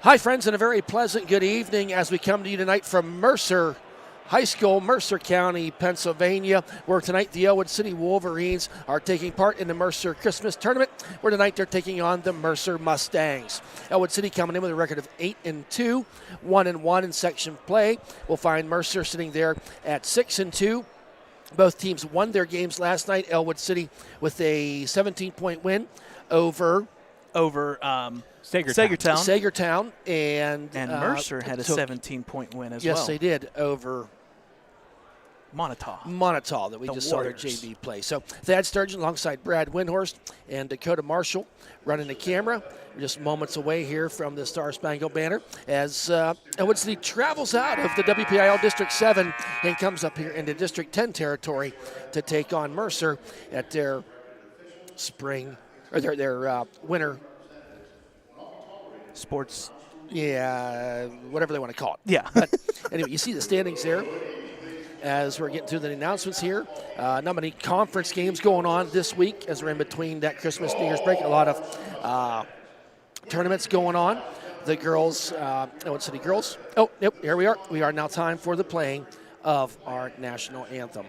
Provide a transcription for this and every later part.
Hi, friends, and a very pleasant good evening as we come to you tonight from Mercer High School, Mercer County, Pennsylvania, where tonight the Ellwood City Wolverines are taking part in the Mercer Christmas Tournament, where tonight they're taking on the Mercer Mustangs. Ellwood City coming in with a record of 8-2, 1-1 in section play. We'll find Mercer sitting there at 6-2. Both teams won their games last night. Ellwood City with a 17-point win over Sagertown. And Mercer had a 17-point win as well. Yes, they did over Montauk that we just saw their JV play. So Thad Sturgeon alongside Brad Windhorst and Dakota Marshall running the camera. We're just moments away here from the Star Spangled Banner as Ellwood City travels out of the WPIL District 7 and comes up here into District 10 territory to take on Mercer at their winter sports. Yeah, whatever they want to call it. Yeah. But anyway, you see the standings there as we're getting through the announcements here. Not many conference games going on this week as we're in between that Christmas, New Year's break. A lot of tournaments going on. The girls, Ellwood City girls. Oh, yep, here we are. We are now time for the playing of our national anthem.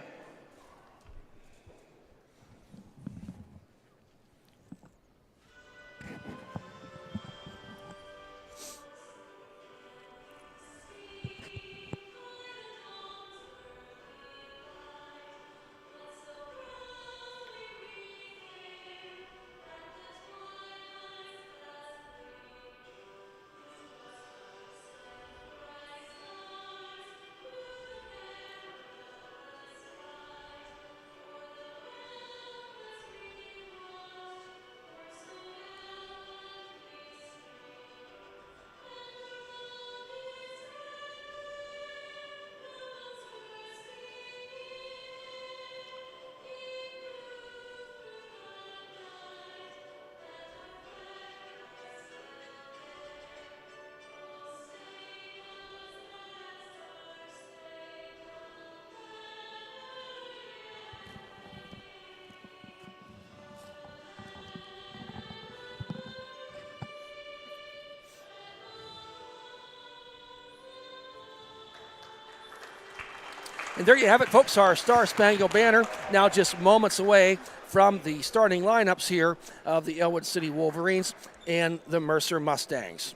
And there you have it, folks, our Star Spangled Banner now just moments away from the starting lineups here of the Ellwood City Wolverines and the Mercer Mustangs.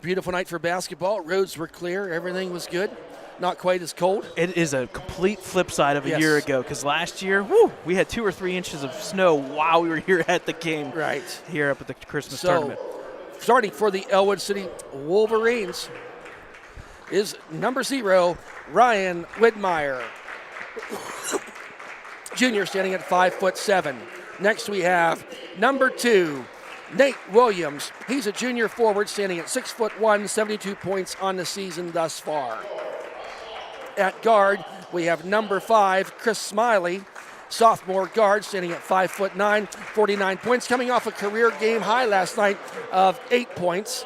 Beautiful night for basketball. Roads were clear. Everything was good. Not quite as cold. It is a complete flip side of a year ago because last year, we had 2 or 3 inches of snow while we were here at the game. Right. Here up at the Christmas tournament. Starting for the Ellwood City Wolverines is number 0, Ryan Widmeyer, junior, standing at 5'7". Next we have number 2, Nate Williams. He's a junior forward standing at 6'1", 72 points on the season thus far. At guard, we have number 5, Chris Smiley, sophomore guard, standing at 5'9", 49 points, coming off a career game high last night of 8 points.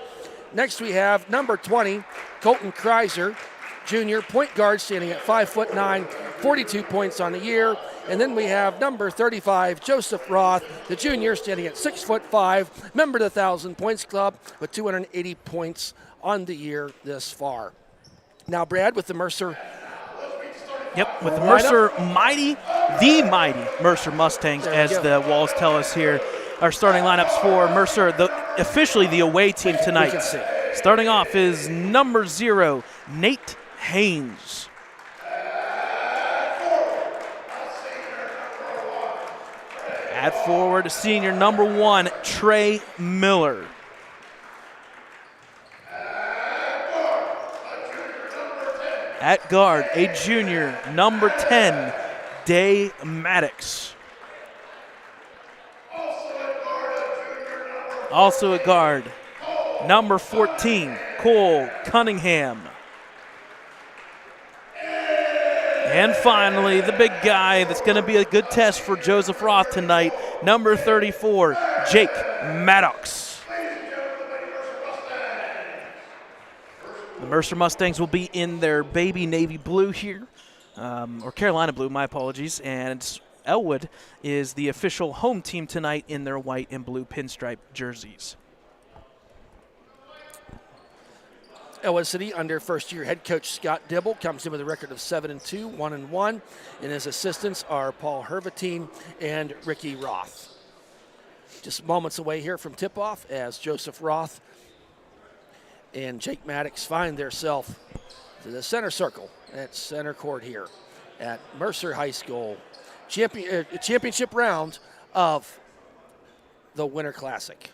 Next we have number 20, Colton Kreiser, junior point guard, standing at 5'9", 42 points on the year. And then we have number 35, Joseph Roth, the junior, standing at 6'5", member of the 1,000 Points Club with 280 points on the year this far. Now, Brad, with the Mercer. Yep, with the Mercer mighty Mercer Mustangs, as the walls tell us here. Our starting lineups for Mercer, officially the away team tonight. Starting off is number 0, Nate Haynes. At forward, senior number 1, Trey Miller. At guard, a junior, number 10, Day Maddox. Also a guard, number 14, Cole Cunningham. And finally, the big guy that's going to be a good test for Joseph Roth tonight, number 34, Jake Maddox. The Mercer Mustangs will be in their baby navy blue here, or Carolina blue, my apologies, and Ellwood is the official home team tonight in their white and blue pinstripe jerseys. Ellwood City under first-year head coach Scott Dibble comes in with a record of 7-2, 1-1, and his assistants are Paul Hervatine and Ricky Roth. Just moments away here from tip-off as Joseph Roth and Jake Maddox find themselves to the center circle at center court here at Mercer High School. Championship round of the Winter Classic.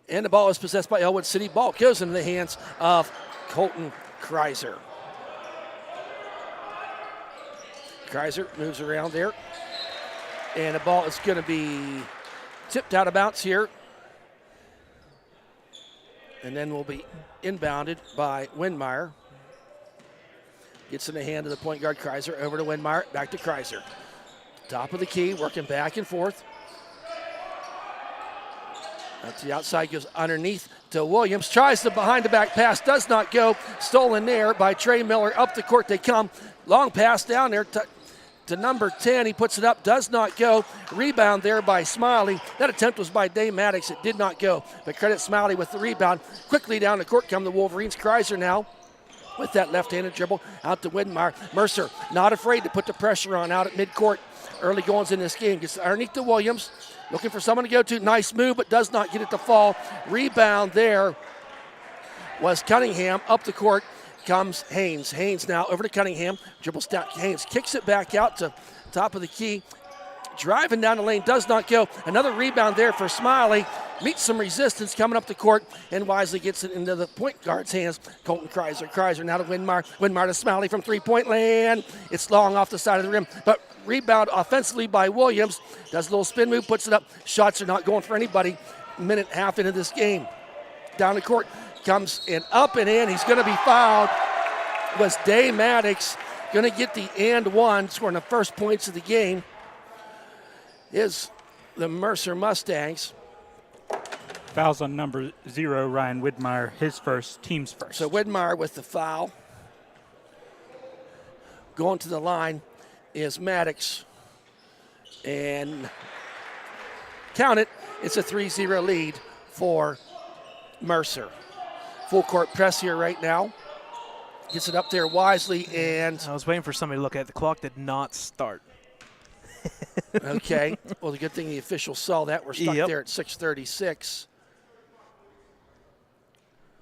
And the ball is possessed by Ellwood City. Ball goes into the hands of Colton Kreiser. Kreiser moves around there. And the ball is going to be tipped out of bounds here. And then will be inbounded by Windmeyer. Gets in the hand of the point guard Kreiser. Over to Windmeyer. Back to Kreiser. Top of the key, working back and forth. Out to the outside, goes underneath to Williams. Tries the behind-the-back pass, does not go. Stolen there by Trey Miller. Up the court they come. Long pass down there to number 10. He puts it up, does not go. Rebound there by Smiley. That attempt was by Dave Maddox. It did not go. But credit Smiley with the rebound. Quickly down the court come the Wolverines. Kreiser now with that left-handed dribble out to Widmeyer. Mercer not afraid to put the pressure on out at midcourt. Early goings in this game. Gets underneath to Williams. Looking for someone to go to. Nice move, but does not get it to fall. Rebound there was Cunningham. Up the court comes Haynes. Haynes now over to Cunningham. Dribbles down. Haynes kicks it back out to top of the key. Driving down the lane, does not go. Another rebound there for Smiley. Meets some resistance coming up the court and wisely gets it into the point guard's hands. Colton Kreiser. Kreiser now to Windmeyer. Windmeyer to Smiley from three-point land. It's long off the side of the rim, but rebound offensively by Williams. Does a little spin move, puts it up. Shots are not going for anybody. Minute and a half into this game. Down the court, comes in up and in. He's going to be fouled. Was Dave Maddox going to get the and one, scoring the first points of the game. Is the Mercer Mustangs. Fouls on number 0, Ryan Widmeyer, his first, team's first. So Widmeyer with the foul. Going to the line is Maddox. And count it, it's a 3-0 lead for Mercer. Full court press here right now. Gets it up there wisely, and I was waiting for somebody to look at it. The clock did not start. Okay. Well, the good thing the officials saw that. We're stuck there at 6:36.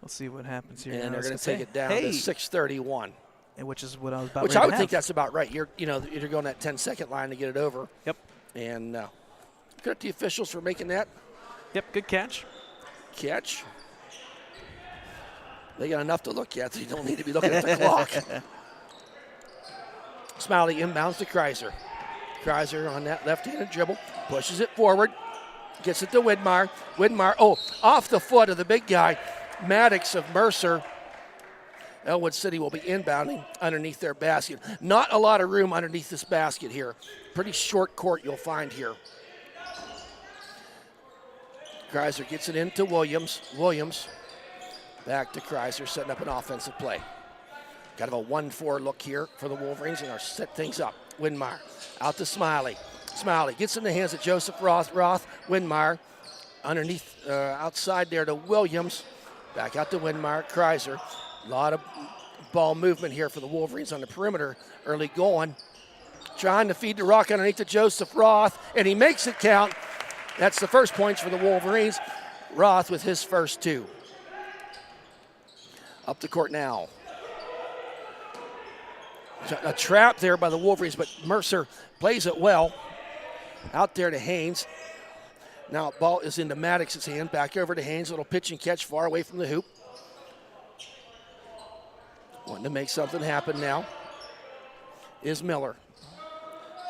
Let's see what happens here. And they're going to take it down to 6:31. Which is what I was about Which ready I would to think have. that's about right. You're going that 10-second line to get it over. Yep. And good at the officials for making that Yep, good catch. catch. They got enough to look at, so you don't need to be looking at the clock. Smiley inbounds to Kreiser. Kreiser on that left-handed dribble, pushes it forward, gets it to Widmeyer. Widmeyer, off the foot of the big guy, Maddox of Mercer. Ellwood City will be inbounding underneath their basket. Not a lot of room underneath this basket here. Pretty short court you'll find here. Kreiser gets it into Williams. Williams back to Kreiser, setting up an offensive play. Kind of a 1-4 look here for the Wolverines, and are set things up. Widmeyer out to Smiley. Smiley gets in the hands of Joseph Roth. Widmeyer underneath, outside there to Williams. Back out to Widmeyer. Kreiser. A lot of ball movement here for the Wolverines on the perimeter. Early going. Trying to feed the rock underneath to Joseph Roth, and he makes it count. That's the first points for the Wolverines. Roth with his first 2. Up the court now. A trap there by the Wolverines, but Mercer plays it well. Out there to Haynes. Now ball is into Maddox's hand. Back over to Haynes. Little pitch and catch far away from the hoop. Wanting to make something happen now is Miller.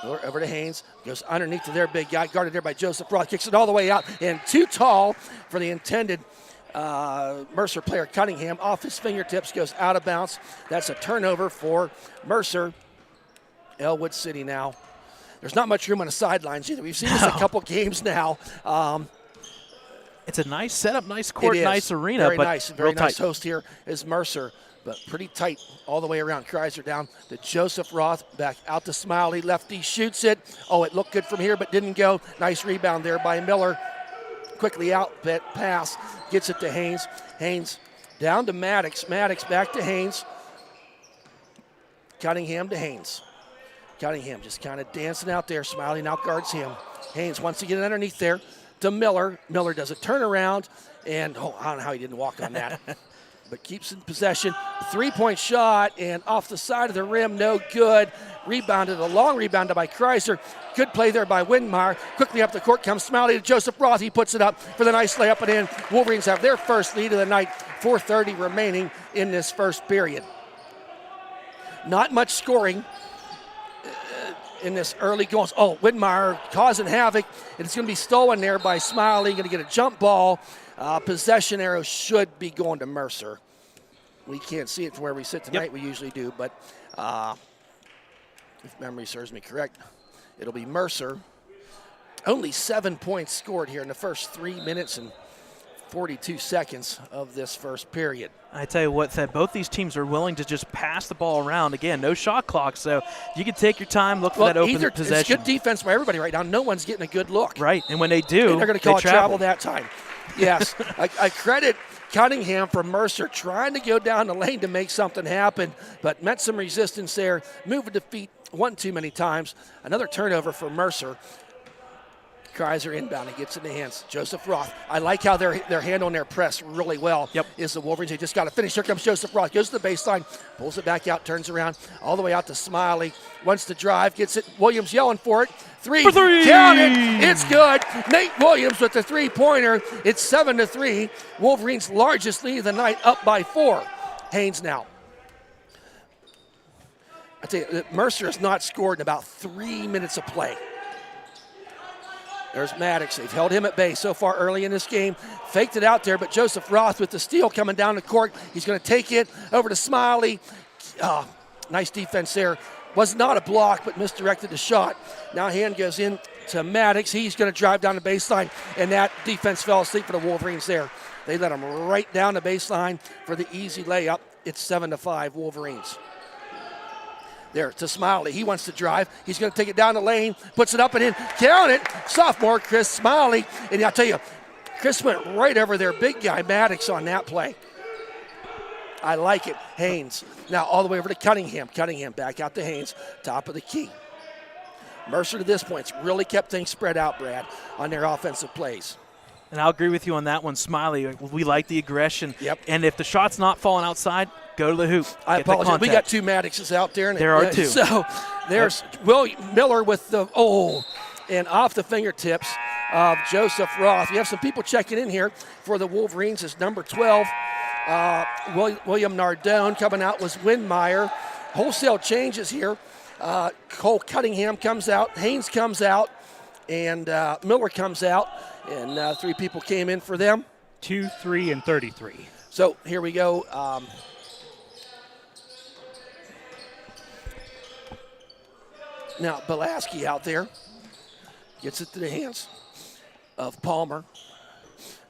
Miller over to Haynes. Goes underneath to their big guy. Guarded there by Joseph Roth. Kicks it all the way out. And too tall for the intended Mercer player. Cunningham off his fingertips. Goes out of bounds. That's a turnover for Mercer. Ellwood City now. There's not much room on the sidelines either. We've seen this a couple games now. It's a nice setup, nice court, It is. nice arena. Very but nice. Very real nice tight. host here is Mercer, but pretty tight all the way around. Kreiser down to Joseph Roth. Back out to Smiley. Lefty shoots it. It looked good from here, but didn't go. Nice rebound there by Miller. quickly out, pass, gets it to Haynes. Haynes down to Maddox. Maddox back to Haynes. Cunningham to Haynes. Cunningham just kind of dancing out there. Smiley now guards him. Haynes wants to get it underneath there to Miller. Miller does a turnaround, and I don't know how he didn't walk on that. But keeps in possession. 3-point shot, and off the side of the rim, no good. Rebounded, a long rebound by Kreiser. Good play there by Widmeyer. Quickly up the court comes Smiley to Joseph Roth. He puts it up for the nice layup and in. Wolverines have their first lead of the night. 4:30 remaining in this first period. Not much scoring in this early goals. Oh, Widmeyer causing havoc. It's going to be stolen there by Smiley. Going to get a jump ball. Possession arrow should be going to Mercer. We can't see it from where we sit tonight. Yep. We usually do, but if memory serves me correct, it'll be Mercer. Only 7 points scored here in the first 3 minutes and 42 seconds of this first period. I tell you what, Thad, both these teams are willing to just pass the ball around. Again, no shot clock, so you can take your time, look for that open possession. It's good defense by everybody right now. No one's getting a good look. Right, and when they do, and they're going to call it travel that time. Yes, I credit Cunningham from Mercer trying to go down the lane to make something happen, but met some resistance there. Moving to feet one too many times. Another turnover for Mercer. Kreiser inbound and gets it in the hands. Joseph Roth. I like how they're handling their press really well. Yep. Is the Wolverines. They just got to finish. Here comes Joseph Roth. Goes to the baseline. Pulls it back out. Turns around. All the way out to Smiley. Wants to drive. Gets it. Williams yelling for it. For three. Count it. It's good. Nate Williams with the three-pointer. It's 7-3. Wolverines' largest lead of the night, up by 4. Haynes now. I tell you, Mercer has not scored in about 3 minutes of play. There's Maddox. They've held him at bay so far early in this game. Faked it out there, but Joseph Roth with the steal coming down the court. He's going to take it over to Smiley. Nice defense there. Was not a block, but misdirected the shot. Now hand goes in to Maddox. He's going to drive down the baseline, and that defense fell asleep for the Wolverines there. They let him right down the baseline for the easy layup. It's 7-5 Wolverines. There to Smiley. He wants to drive. He's going to take it down the lane, puts it up and in. Count it. Sophomore Chris Smiley. And I'll tell you, Chris went right over their big guy, Maddox, on that play. I like it. Haynes. Now all the way over to Cunningham. Cunningham back out to Haynes. Top of the key. Mercer to this point has really kept things spread out, Brad, on their offensive plays. And I'll agree with you on that one, Smiley. We like the aggression. Yep. And if the shot's not falling outside, go to the hoop. I apologize. We got 2 Maddoxes out there. And there are 2. So there's Miller with the, and off the fingertips of Joseph Roth. We have some people checking in here for the Wolverines. Is number 12, William Nardone. Coming out was Widmeyer. Wholesale changes here. Cole Cunningham comes out. Haynes comes out. And Miller comes out. And 3 people came in for them. 2, 3, and 33. So here we go. Now Belaski out there gets it to the hands of Palmer.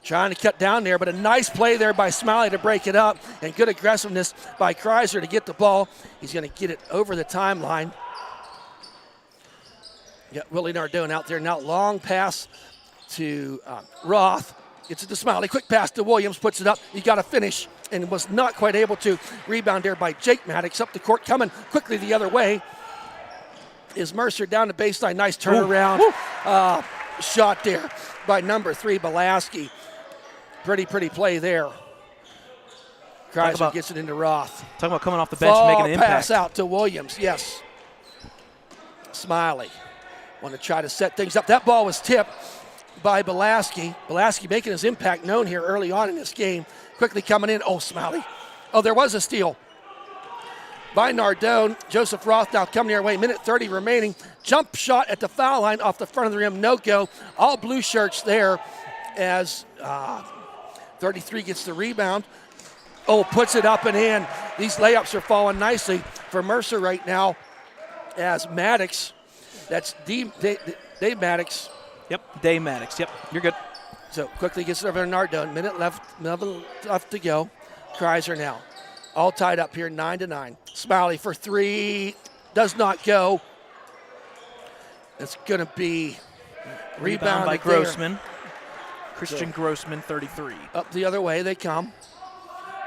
Trying to cut down there, but a nice play there by Smiley to break it up, and good aggressiveness by Kreiser to get the ball. He's going to get it over the timeline. Got Willie Nardone out there now. Long pass to Roth. Gets it to Smiley. Quick pass to Williams. Puts it up. He got a finish and was not quite able to. Rebound there by Jake Maddox. Up the court. Coming quickly the other way is Mercer down the baseline. Nice turnaround. Shot there by number 3, Belaski. Pretty play there. Kreiser gets it into Roth. Talking about coming off the bench and making an impact. Pass out to Williams. Yes. Smiley. Want to try to set things up. That ball was tipped by Belaski. Belaski making his impact known here early on in this game. Quickly coming in. Smiley. There was a steal by Nardone. Joseph Roth now coming their way. 1:30 remaining. Jump shot at the foul line off the front of the rim. No go. All blue shirts there as 33 gets the rebound. Puts it up and in. These layups are falling nicely for Mercer right now as Maddox. That's Dave Maddox. Yep, Dave Maddox. Yep, you're good. So quickly gets it over to Nardone. Minute left to go. Kreiser now. All tied up here, 9-9. Smiley for 3. Does not go. It's going to be rebound by Grossman. Christian Grossman, 33. Up the other way they come.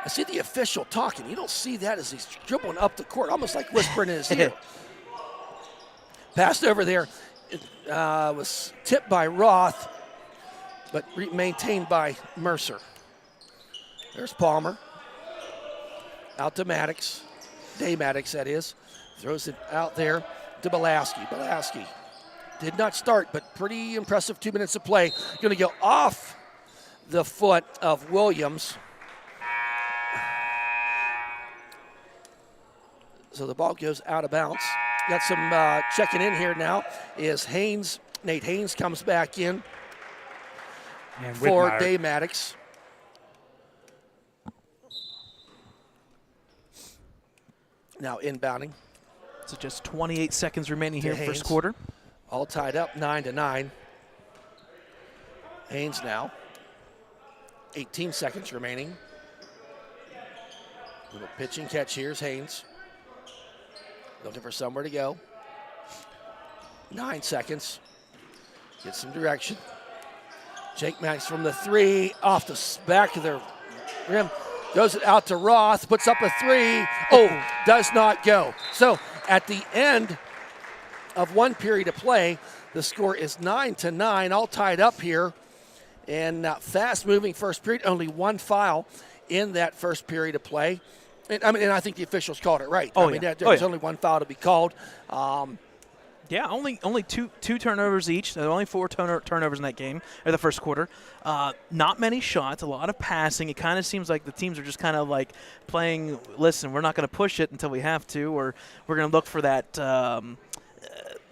I see the official talking. You don't see that as he's dribbling up the court, almost like whispering in his ear. Passed over there. It was tipped by Roth, but maintained by Mercer. There's Palmer. Out to Maddox. Day Maddox, that is. Throws it out there to Belaski. Belaski did not start, but pretty impressive 2 minutes of play. Going to go off the foot of Williams. So the ball goes out of bounds. Got some checking in here now is Haynes. Nate Haynes comes back in And for Whitmire. Day Maddox. Now inbounding. So just 28 seconds remaining here in Haynes. first quarter. All tied up 9-9. Haynes now. 18 seconds remaining. Little pitch and catch. Here's Haynes. Looking for somewhere to go. 9 seconds. Get some direction. Jake Maddox from the three. Off the back of the rim. Goes it out to Roth. Puts up a three. Oh, does not go. So at the end of one period of play, the score is 9-9. All tied up here. And fast-moving first period. Only one foul in that first period of play. And I think the officials called it right. There's only one foul to be called. Yeah, only two turnovers each. There were only 4 turnovers in that game, or the first quarter. Not many shots, a lot of passing. It kind of seems like the teams are just kind of like playing, listen, we're not going to push it until we have to, or we're going to look for that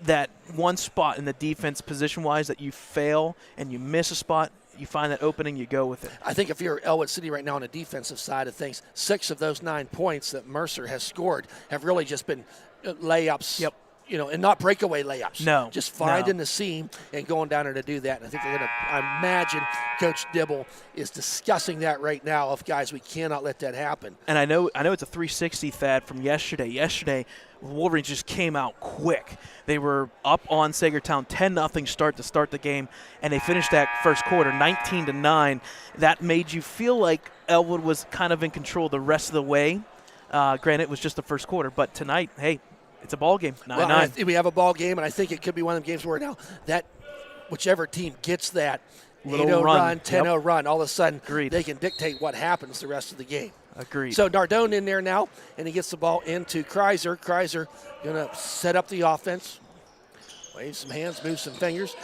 that one spot in the defense position-wise that you fail and you miss a spot. You find that opening, you go with it. I think if you're Ellwood City right now on the defensive side of things, 6 of those 9 points that Mercer has scored have really just been layups. Yep. And not breakaway layups. No. Just finding the seam and going down there to do that. And I think they're going to, I imagine Coach Dibble is discussing that right now of, guys, we cannot let that happen. And I know it's a 360, Thad, from yesterday. Yesterday, Wolverines just came out quick. They were up on Sagertown 10-0 start the game, and they finished that first quarter 19-9. That made you feel like Ellwood was kind of in control the rest of the way. Granted, it was just the first quarter, but tonight, hey, it's a ball game, 9-9. Well, we have a ball game, and I think it could be one of the games where now that whichever team gets that 8-0 run, 10-0 run, all of a sudden they can dictate what happens the rest of the game. Agreed. So Nardone in there now, and he gets the ball into Kreiser. Kreiser going to set up the offense. Wave some hands, move some fingers.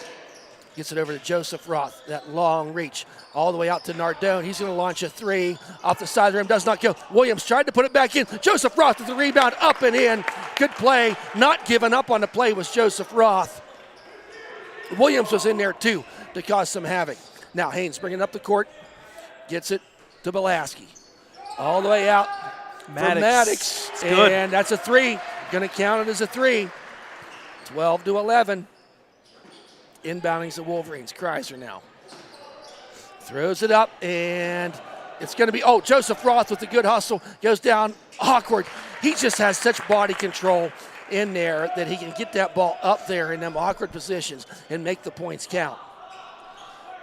Gets it over to Joseph Roth, that long reach, all the way out to Nardone. He's going to launch a three off the side of the rim, does not go. Williams tried to put it back in. Joseph Roth with the rebound, up and in. Good play. Not giving up on the play was Joseph Roth. Williams was in there too to cause some havoc. Now Haynes bringing up the court, gets it to Belaski. All the way out for Maddox. And that's a three. Going to count it as a three. 12-11. Inbounding's the Wolverines. Kreiser now. Throws it up, and it's going to be, Joseph Roth with a good hustle. Goes down, awkward. He just has such body control in there that he can get that ball up there in them awkward positions and make the points count.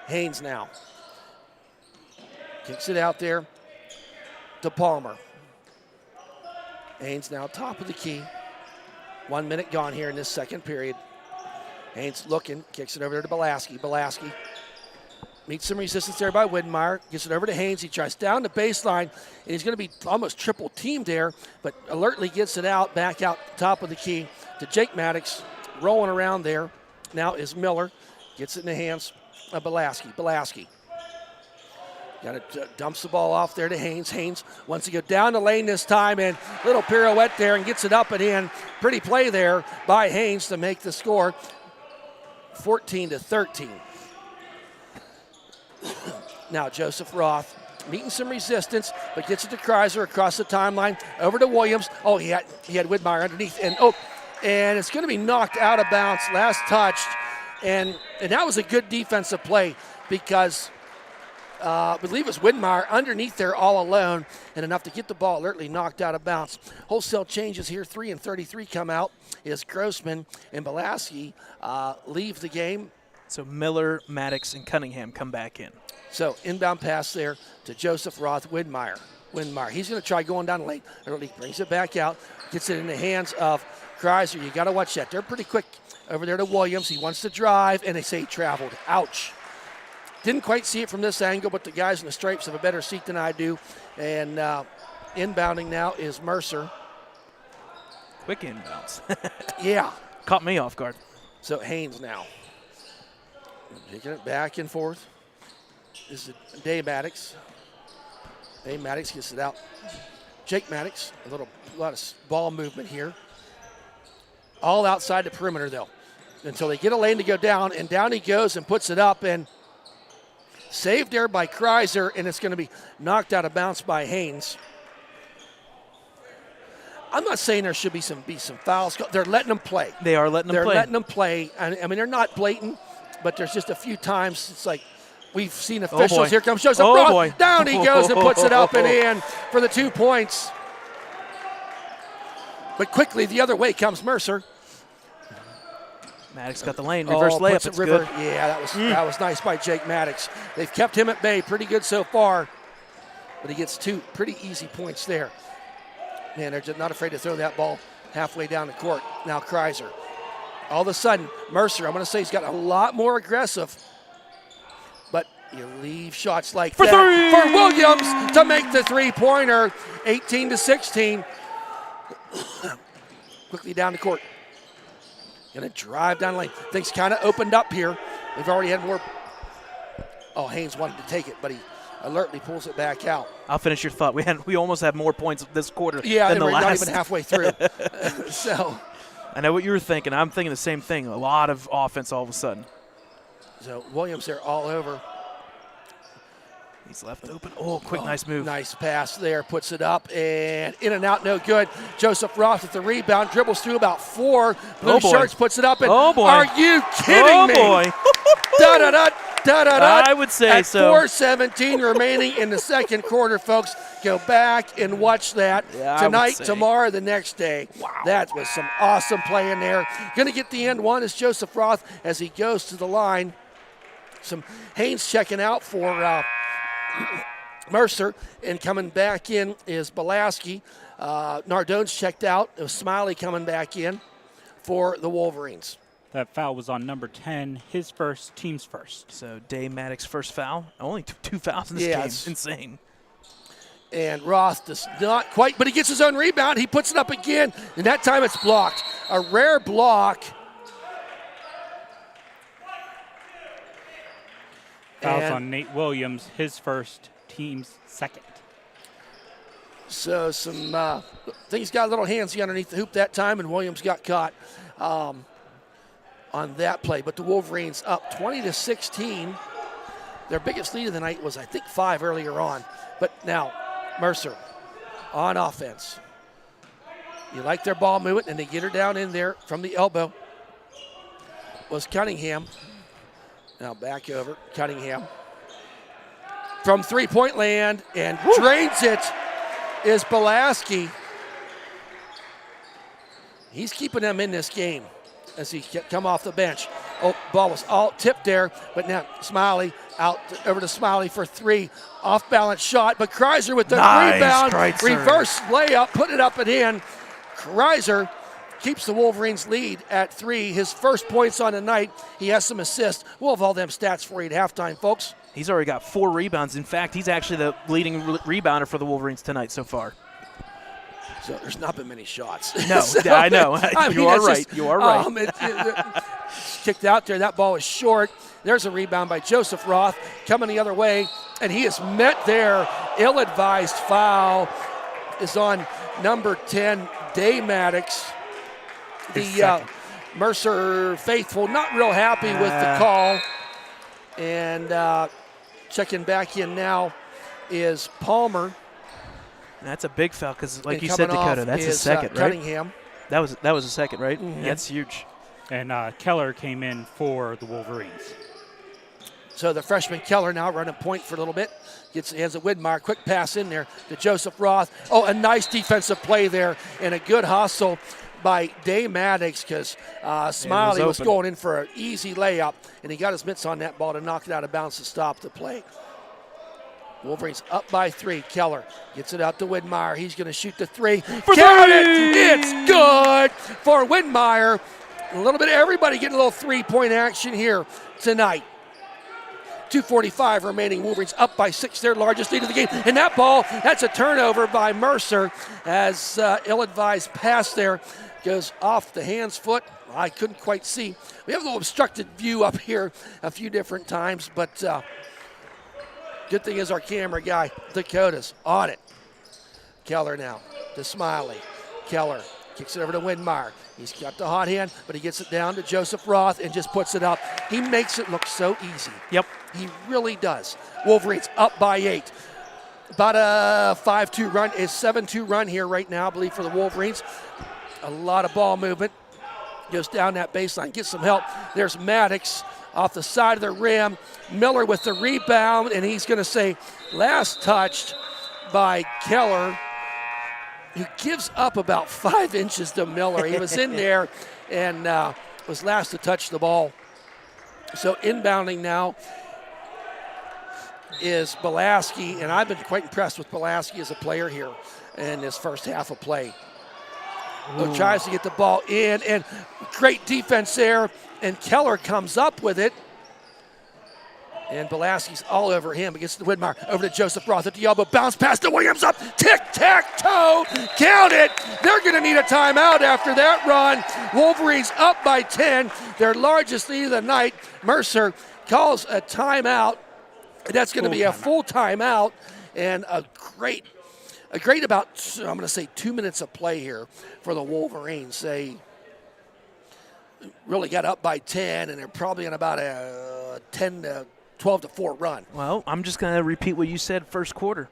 Haynes now. Kicks it out there to Palmer. Haynes now top of the key. 1 minute gone here in this second period. Haynes looking, kicks it over there to Belaski. Belaski meets some resistance there by Widmeyer. Gets it over to Haynes. He tries down the baseline, and he's going to be almost triple teamed there, but alertly gets it out, back out top of the key to Jake Maddox. Rolling around there now is Miller. Gets it in the hands of Belaski. Belaski dumps the ball off there to Haynes. Haynes wants to go down the lane this time, and little pirouette there and gets it up and in. Pretty play there by Haynes to make the score 14-13. Now Joseph Roth meeting some resistance, but gets it to Kreiser across the timeline, over to Williams. He had Widmeyer underneath, and it's going to be knocked out of bounds, last touched, and that was a good defensive play because I believe it was Widmeyer underneath there all alone, and enough to get the ball alertly knocked out of bounds. Wholesale changes here. 3 and 33 come out as Grossman and Belaski leave the game. So Miller, Maddox, and Cunningham come back in. So inbound pass there to Joseph Roth Widmeyer. He's going to try going down the lane. He brings it back out, gets it in the hands of Kreiser. You got to watch that. They're pretty quick over there to Williams. He wants to drive, and they say he traveled. Ouch. Didn't quite see it from this angle, but the guys in the stripes have a better seat than I do. And inbounding now is Mercer. Quick inbounds. Yeah. Caught me off guard. So Haynes now. Taking it back and forth. This is Dave Maddox. Dave Maddox gets it out. Jake Maddox, a lot of ball movement here. All outside the perimeter, though, until they get a lane to go down, and down he goes and puts it up, and saved there by Kreiser, and it's going to be knocked out of bounds by Haynes. I'm not saying there should be some fouls. They're letting them play. They are letting them play. They're letting them play. I mean, they're not blatant, but there's just a few times it's like we've seen officials. Oh, here comes Joseph Roth. Down he goes and puts it up and in for the 2 points. But quickly the other way comes Mercer. Maddox got the lane. Reverse layup. It's good. Yeah, that was nice by Jake Maddox. They've kept him at bay pretty good so far, but he gets 2 pretty easy points there. Man, they're just not afraid to throw that ball halfway down the court. Now Kreiser. All of a sudden, Mercer, I'm going to say he's got a lot more aggressive, but you leave shots like for that for Williams to make the three-pointer, 18-16. Quickly down the court. Going to drive down the lane. Things kind of opened up here. They've already had more. Oh, Haynes wanted to take it, but he alertly pulls it back out. I'll finish your thought. We almost had more points this quarter than the last. last. Not even halfway through. So I know what you were thinking. I'm thinking the same thing. A lot of offense all of a sudden. So Williams there all over. He's left open. Oh, quick, nice move. Nice pass there. Puts it up and in and out, no good. Joseph Roth with the rebound, dribbles through about 4. Blue shirts, puts it up. And are you kidding me? Oh, boy. Da-da-da. I would say at so. 4:17 remaining in the second quarter, folks. Go back and watch that tonight, tomorrow, the next day. Wow. That was some awesome play in there. Going to get the end one is Joseph Roth as he goes to the line. Some Haynes checking out for Mercer, and coming back in is Belaski. Nardone's checked out. It was Smiley coming back in for the Wolverines. That foul was on number 10, his first, team's first. So Dave Maddox first foul. Only 2 fouls in this game. It's insane. And Roth does not quite, but he gets his own rebound. He puts it up again, and that time it's blocked. A rare block. Fouls on Nate Williams, his first, team's second. So some things got a little handsy underneath the hoop that time, and Williams got caught on that play. But the Wolverines up 20-16. Their biggest lead of the night was, I think, 5 earlier on. But now Mercer on offense. You like their ball movement, and they get her down in there from the elbow. Was Cunningham. Now back over, Cunningham. From three-point land, and drains it is Belaski. He's keeping them in this game as he come off the bench. Oh, ball was all tipped there, but now Smiley out over to Smiley for 3. Off-balance shot, but Kreiser with the rebound. Kreiser. Reverse layup, put it up and in. Kreiser keeps the Wolverines lead at 3. His first points on the night. He has some assists. We'll have all them stats for you at halftime, folks. He's already got 4 rebounds. In fact, he's actually the leading rebounder for the Wolverines tonight so far. So there's not been many shots. No, so, I know. You are right. You are right. It's kicked out there. That ball is short. There's a rebound by Joseph Roth coming the other way, and he is met there. Ill-advised foul is on number 10, Dave Maddox. The Mercer faithful not real happy with the call. And checking back in now is Palmer. And that's a big foul because, like you said, Dakota, that's a second, right? Cunningham. That was a second, right? Mm-hmm. That's huge. And Keller came in for the Wolverines. So the freshman Keller now running point for a little bit. Has a Widmeyer. Quick pass in there to Joseph Roth. Oh, a nice defensive play there and a good hustle by Day Maddox because Smiley was going in for an easy layup, and he got his mitts on that ball to knock it out of bounds to stop the play. Wolverines up by 3. Keller gets it out to Widmeyer. He's going to shoot the 3. Count it! It's good for Widmeyer. A little bit of everybody getting a little three-point action here tonight. 2:45 remaining. Wolverines up by 6, their largest lead of the game. And that ball, that's a turnover by Mercer as ill-advised pass there goes off the hand's foot. I couldn't quite see. We have a little obstructed view up here a few different times, but good thing is our camera guy, Dakota's on it. Keller now to Smiley. Keller kicks it over to Widmeyer. He's got the hot hand, but he gets it down to Joseph Roth and just puts it up. He makes it look so easy. Yep. He really does. Wolverines up by 8. About a 5-2 run, a 7-2 run here right now, I believe, for the Wolverines. A lot of ball movement. Goes down that baseline, gets some help. There's Maddox off the side of the rim. Miller with the rebound, and he's going to say last touched by Keller, who gives up about 5 inches to Miller. He was in there and was last to touch the ball. So inbounding now is Belaski, and I've been quite impressed with Belaski as a player here in this first half of play. Who tries to get the ball in, and great defense there, and Keller comes up with it. And Belaski's all over him against the Widmeyer. Over to Joseph Roth at the elbow. Bounce pass to Williams up. Tic-tac-toe. Count it. They're going to need a timeout after that run. Wolverines up by 10. Their largest lead of the night. Mercer calls a timeout. That's going to be a full timeout. And a great about, I'm going to say, 2 minutes of play here for the Wolverines. They really got up by 10, and they're probably in about a 12-4 run. Well, I'm just going to repeat what you said first quarter.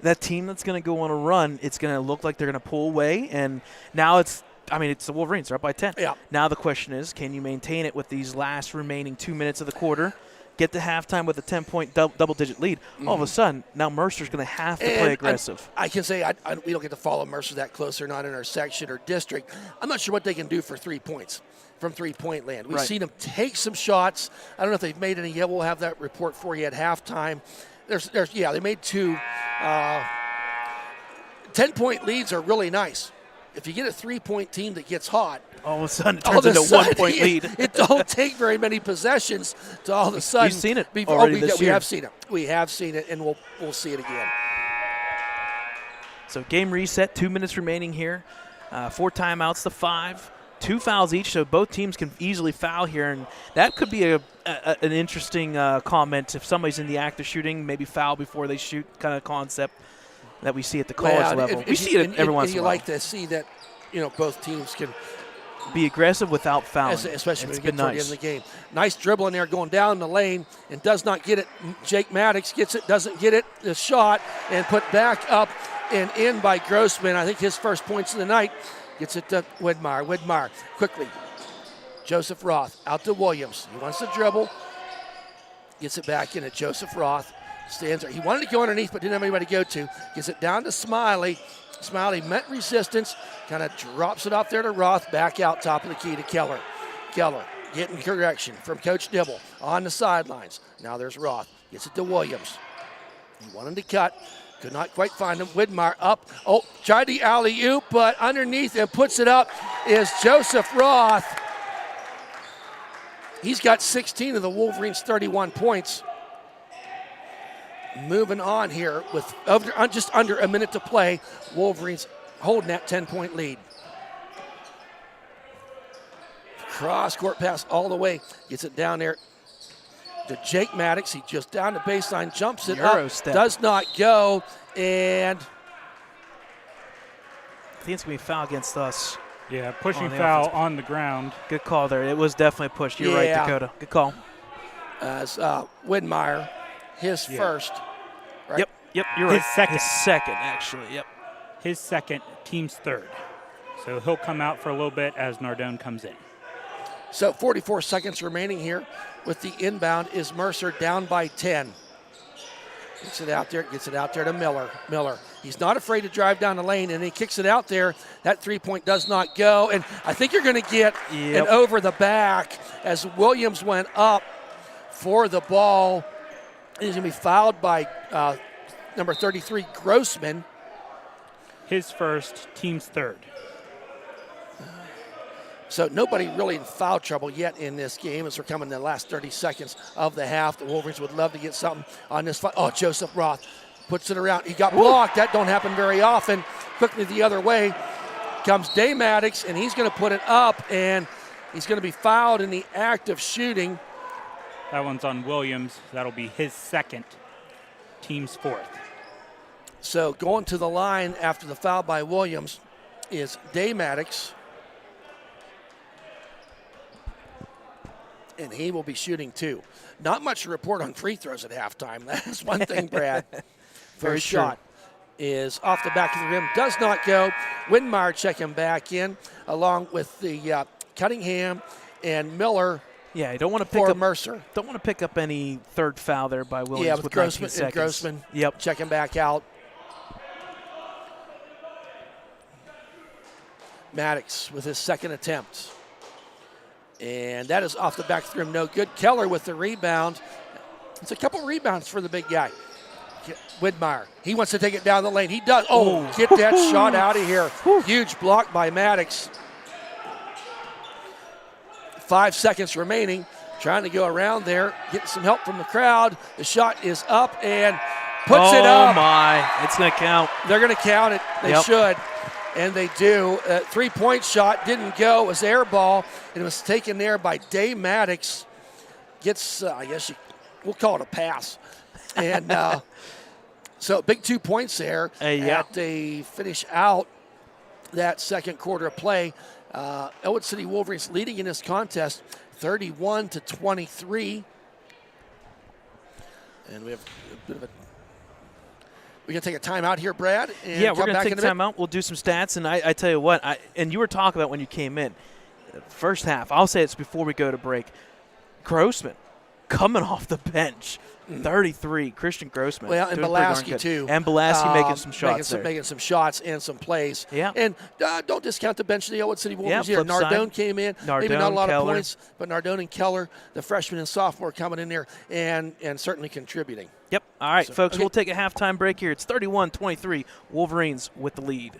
That team that's going to go on a run, it's going to look like they're going to pull away, and now it's the Wolverines. They're up by 10. Yeah. Now the question is, can you maintain it with these last remaining 2 minutes of the quarter? Get to halftime with a 10-point double-digit lead. All of a sudden, now Mercer's going to have to play aggressive. I can say we don't get to follow Mercer that close. They're not in our section or district. I'm not sure what they can do for 3 points from three-point land. We've seen them take some shots. I don't know if they've made any yet. We'll have that report for you at halftime. They made 2. 10-point leads are really nice. If you get a 3-point team that gets hot, all of a sudden it turns into a 1-point lead. It don't take very many possessions to all of a sudden. We've seen it already this year. We have seen it. We have seen it, and we'll see it again. So game reset, 2 minutes remaining here. 4 timeouts to 5. 2 fouls each, so both teams can easily foul here, and that could be an interesting comment if somebody's in the act of shooting, maybe foul before they shoot kind of concept that we see at the college level. We see it every once in a while. You like to see that, both teams can be aggressive without fouling. Especially when we get toward the end of the game. Nice dribble in there going down the lane and does not get it. Jake Maddox gets it, doesn't get it. The shot and put back up and in by Grossman. I think his first points of the night. Gets it to Widmeyer. Widmeyer quickly. Joseph Roth out to Williams. He wants to dribble. Gets it back in at Joseph Roth. Stands there. He wanted to go underneath but didn't have anybody to go to. Gets it down to Smiley. Smiley met resistance. Kind of drops it off there to Roth. Back out top of the key to Keller. Keller getting correction from Coach Dibble on the sidelines. Now there's Roth. Gets it to Williams. He wanted to cut. Could not quite find him. Widmeyer up. Oh, tried the alley-oop, but underneath and puts it up is Joseph Roth. He's got 16 of the Wolverines' 31 points. Moving on here with just under a minute to play. Wolverines holding that 10-point lead. Cross-court pass all the way. Gets it down there to Jake Maddox. He just down the baseline, jumps it Euro up, step. Does not go, and I think it's going to be a foul against us. Yeah, pushing foul on the ground. Good call there. It was definitely a push. You're right, Dakota. Good call. As Widmeyer, his first. Right? Yep, you're right. His second, actually, yep. His second, team's third. So he'll come out for a little bit as Nardone comes in. So 44 seconds remaining here with the inbound is Mercer down by 10. Gets it out there to Miller. He's not afraid to drive down the lane, and he kicks it out there. That three-point does not go, and I think you're going to get an over the back as Williams went up for the ball. He's going to be fouled by number 33, Grossman. His first, team's third. So nobody really in foul trouble yet in this game as we're coming in the last 30 seconds of the half. The Wolverines would love to get something on this fight. Oh, Joseph Roth puts it around. He got blocked. That don't happen very often. Quickly the other way comes Day Maddox, and he's going to put it up, and he's going to be fouled in the act of shooting. That one's on Williams. That'll be his second, team's fourth. So going to the line after the foul by Williams is Day Maddox. And he will be shooting two. Not much to report on free throws at halftime. That's one thing, Brad. First shot is off the back of the rim. Does not go. Widmeyer checking back in along with the Cunningham and Miller. Yeah, you don't want to pick up Mercer. Don't want to pick up any third foul there by Williams. Yeah, with 19 Grossman. And Grossman. Yep. Checking back out. Maddox with his second attempt. And that is off the back of the rim, no good. Keller with the rebound. It's a couple rebounds for the big guy. Widmeyer, he wants to take it down the lane. He does. Oh, get that shot out of here. Huge block by Maddox. 5 seconds remaining. Trying to go around there, getting some help from the crowd. The shot is up and puts it up. Oh, my. It's going to count. They're going to count it. They should. And they do. Three-point shot didn't go. It was air ball. And it was taken there by Day Maddox. Gets, I guess we'll call it a pass. And so big 2 points there at the finish out that second quarter of play. Ellwood City Wolverines leading in this contest 31-23. And we have a bit of a we're going to take a timeout here, Brad. And we're going to take a timeout. We'll do some stats. And I tell you what, and you were talking about when you came in, first half, I'll say it's before we go to break, Grossman coming off the bench, 33, Christian Grossman. Well, and Belaski, too. And Belaski making some shots making some shots and some plays. Yeah. And don't discount the bench of the Ellwood City Wolverines here. Nardone came in. Maybe not a lot Keller. of points, but Nardone and Keller, the freshman and sophomore, coming in there and certainly contributing. Yep. All right, folks, we'll take a halftime break here. It's 31-23, Wolverines with the lead.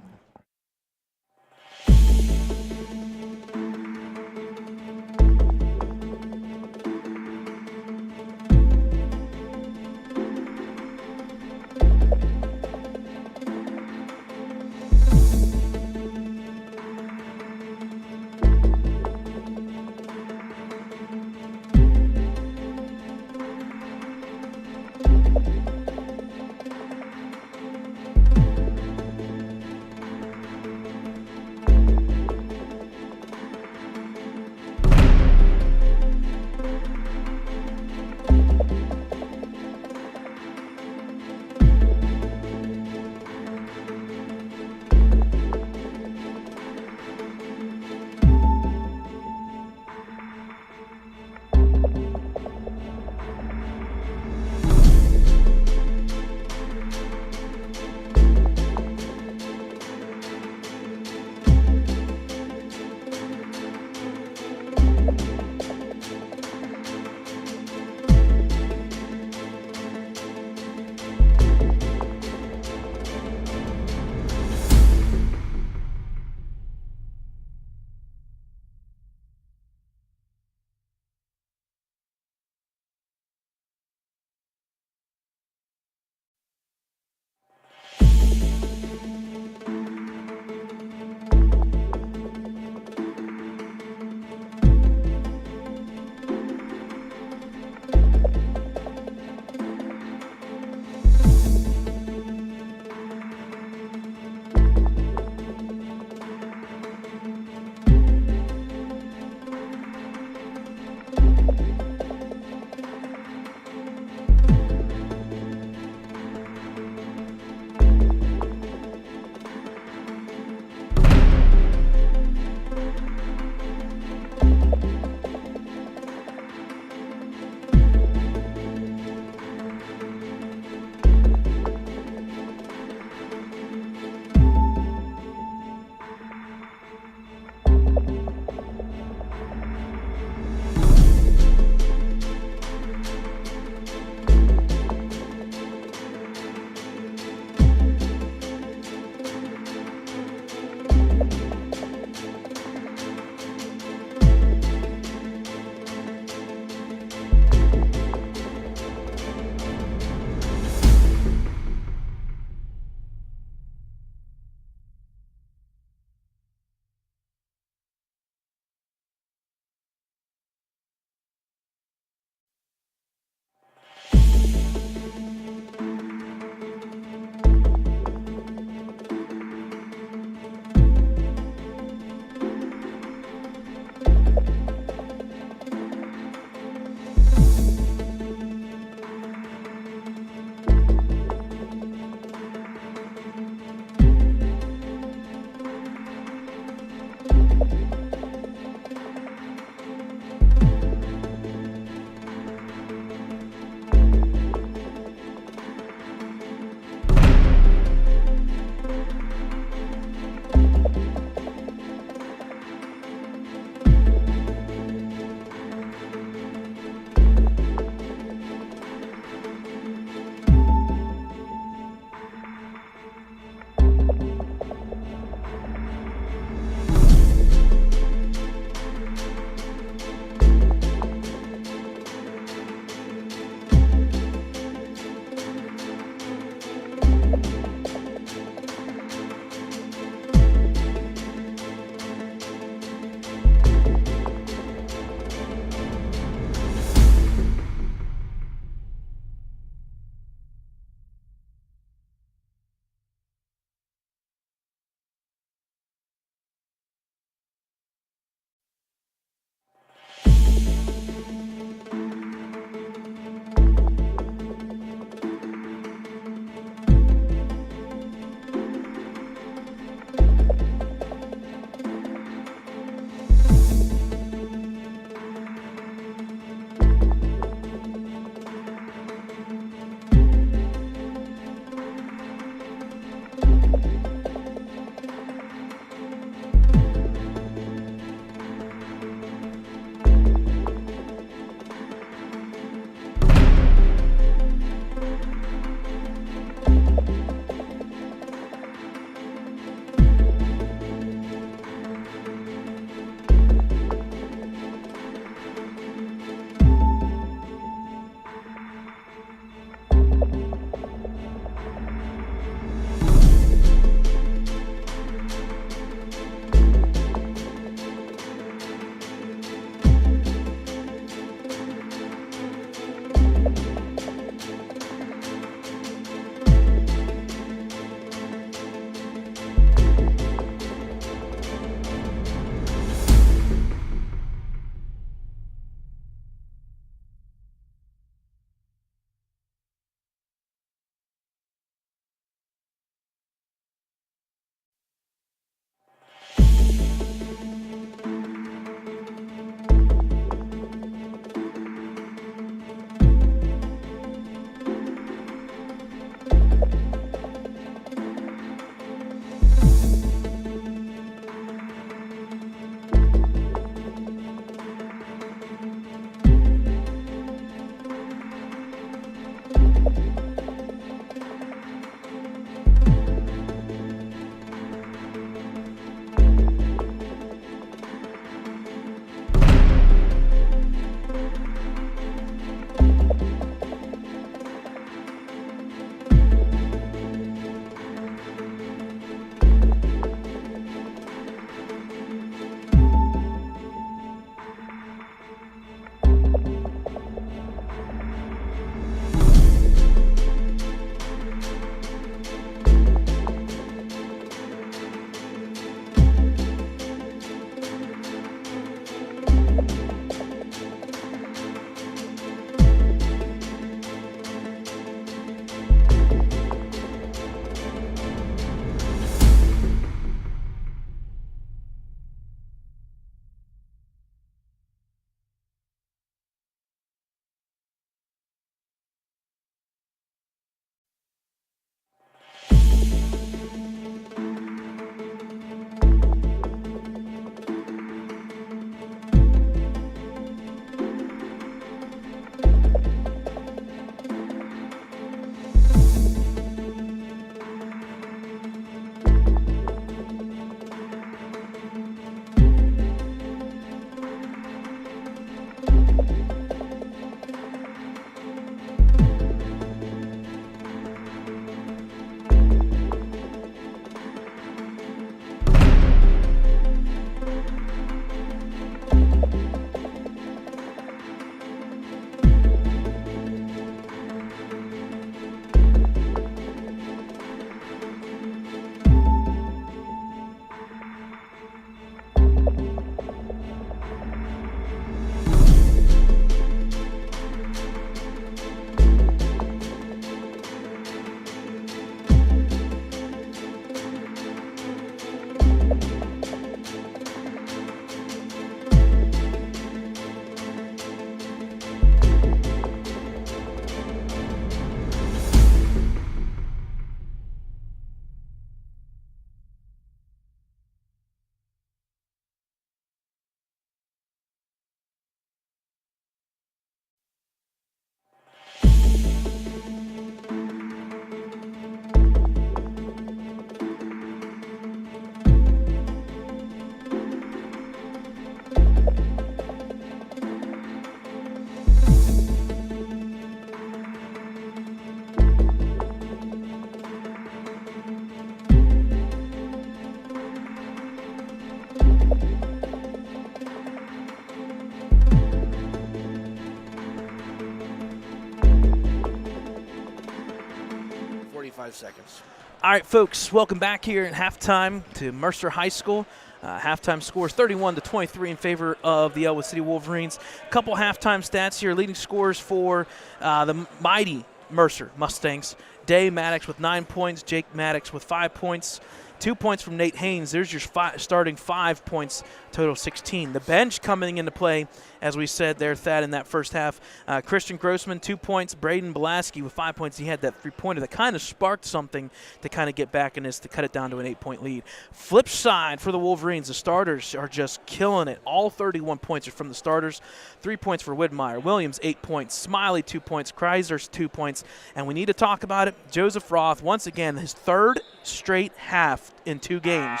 Seconds. All right, folks, welcome back here at halftime to Mercer High School. Halftime scores 31-23 in favor of the Ellwood City Wolverines. A couple halftime stats here. Leading scores for the mighty Mercer Mustangs. Day Maddox with 9 points. Jake Maddox with 5 points. 2 points from Nate Haynes. There's your starting 5 points, total 16. The bench coming into play, as we said there, Thad, in that first half. Christian Grossman, 2 points. Braden Belaski with 5 points. He had that 3-pointer that kind of sparked something to kind of get back in this, to cut it down to an 8-point lead. Flip side for the Wolverines, the starters are just killing it. All 31 points are from the starters. 3 points for Widmeyer. Williams, 8 points. Smiley, 2 points. Kreiser's 2 points. And we need to talk about it. Joseph Roth, once again, his third straight half in 2 games.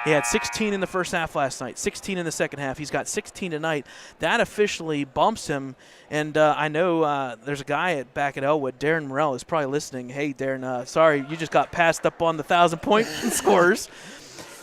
He had 16 in the first half last night, 16 in the second half. He's got 16 tonight. That officially bumps him. And I know there's a guy back at Ellwood, Darren Morrell, is probably listening. Hey, Darren, sorry, you just got passed up on the 1,000-point scorers.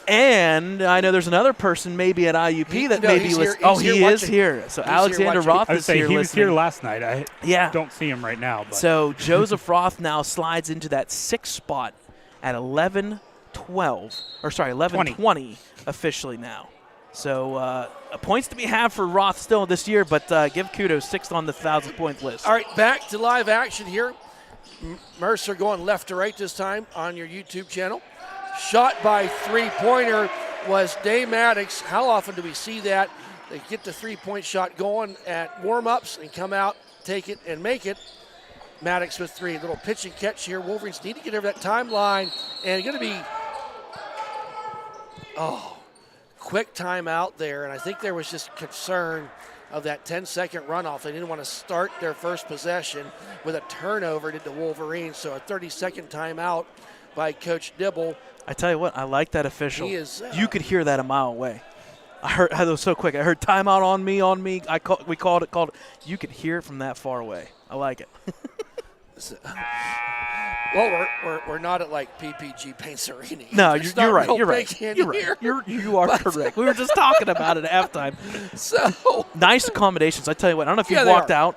And I know there's another person maybe at IUP that maybe was. Oh, he is here. So Alexander Roth is here. He was here last night. I don't see him right now. But. So Joseph Roth now slides into that 6th spot at 11-20 officially now. So points to be had for Roth still this year, but give kudos, 6th on the 1,000-point list. All right, back to live action here. Mercer going left to right this time on your YouTube channel. Shot by three-pointer was Day Maddox. How often do we see that? They get the three-point shot going at warm-ups and come out, take it, and make it. Maddox with 3. Little pitch and catch here. Wolverines need to get over that timeline. And going to be, quick timeout there. And I think there was just concern of that 10-second runoff. They didn't want to start their first possession with a turnover, did the Wolverines. So a 30-second timeout by Coach Dibble. I tell you what, I like that official. He is, you could hear that a mile away. It was so quick. I heard timeout on me. We called it. You could hear it from that far away. I like it. So, well, we're not at like PPG Paints Arena. No, It's you're not right. real You're right. big in You're here. right. You are correct. We were just talking about it at halftime. So Nice accommodations. I tell you what, I don't know if you Yeah, they walked are.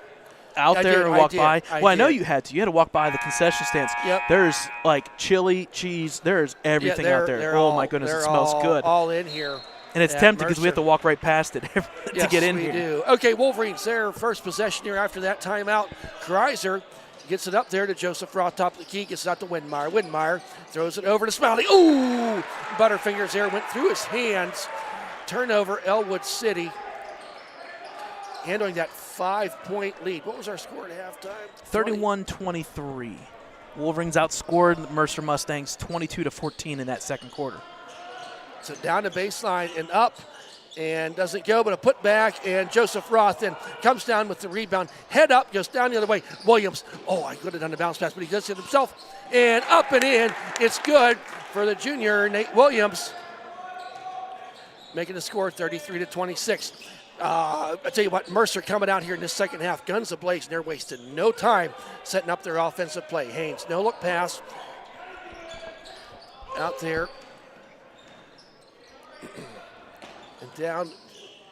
out I there did, or I walked did, by. I Well, I know did. you had to. You had to walk by the concession stands. Yep. There's like chili, cheese. There's everything yeah, out there. they're Oh all- my goodness, it they're smells good. All in here. And it's at tempting because we have Mercer. to walk right past it to Yes, get in we here. do. Okay, Wolverines, their first possession here after that timeout. Kreiser gets it up there to Joseph Roth, top of the key, gets it out to Widmeyer. Widmeyer throws it over to Smiley. Ooh! Butterfingers there, went through his hands. Turnover, Ellwood City, handling that 5-point lead. What was our score at halftime? 31-23. Wolverines outscored the Mercer Mustangs 22-14 in that second quarter. So down to baseline and up, and doesn't go, but a put back, and Joseph Roth then comes down with the rebound. Head up, goes down the other way. Williams, I could have done the bounce pass, but he does it himself. And up and in, it's good for the junior, Nate Williams, making the score 33-26. I tell you what, Mercer coming out here in this second half, guns ablaze, and they're wasting no time setting up their offensive play. Haynes, no look pass out there. And down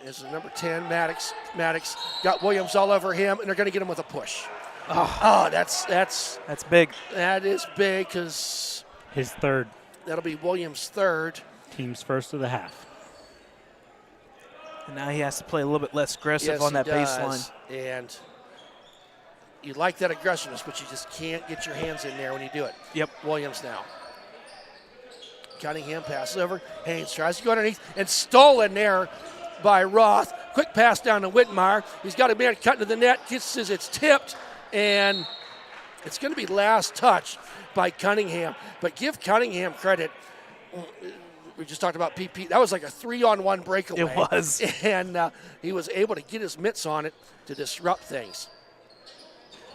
is the number 10, Maddox. Maddox got Williams all over him, and they're going to get him with a push. That's big. That is big because His third. that'll be Williams' third. Team's first of the half. And now he has to play a little bit less aggressive Yes, on he that does. baseline. And you like that aggressiveness, but you just can't get your hands in there when you do it. Yep. Williams now. Cunningham passes over. Haynes tries to go underneath and stolen there by Roth. Quick pass down to Widmeyer. He's got a man cutting to the net. It's tipped, and it's going to be last touch by Cunningham. But give Cunningham credit. We just talked about PP. That was like a 3-on-1 breakaway. It was. And he was able to get his mitts on it to disrupt things.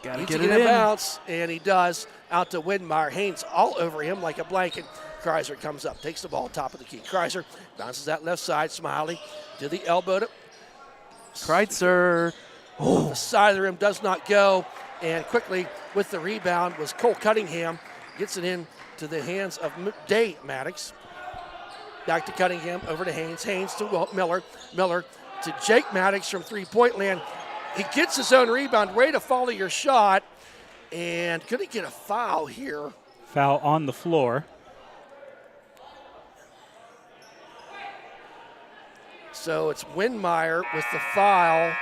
Got to Needs get to it get in. a bounce, and he does. Out to Widmeyer. Haynes all over him like a blanket. Kreiser comes up, takes the ball, top of the key. Kreiser bounces that left side. Smiley to the elbow. Kreiser. The side of the rim does not go. And quickly with the rebound was Cole Cunningham. Gets it in to the hands of Day Maddox. Back to Cunningham, over to Haynes. Haynes to Miller. Miller to Jake Maddox from three-point land. He gets his own rebound. Way to follow your shot. And could he get a foul here? Foul on the floor. So it's Widmeyer with the foul.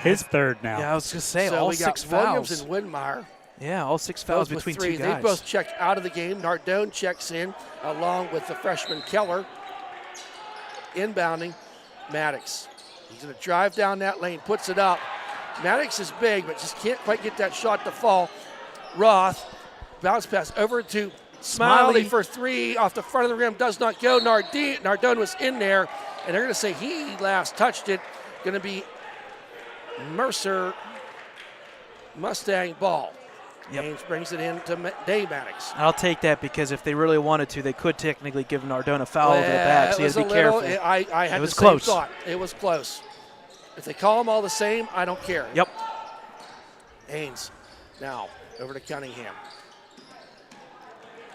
His third now. Yeah, I was going to say, So all we six got Williams fouls. and Widmeyer. Yeah, all six fouls Both with between three. two guys. They both checked out of the game. Nardone checks in along with the freshman Keller. Inbounding, Maddox. He's going to drive down that lane, puts it up. Maddox is big, but just can't quite get that shot to fall. Roth, bounce pass over to Smiley for three. Off the front of the rim, does not go. Nardone was in there, and they're going to say he last touched it. Going to be Mercer Mustang ball. Yep. Haynes brings it in to Dave Maddox. I'll take that because if they really wanted to, they could technically give Nardone a foul over the back, so you have to be careful. I had It was the same close. thought. It was close. If they call them all the same, I don't care. Yep. Haynes now over to Cunningham.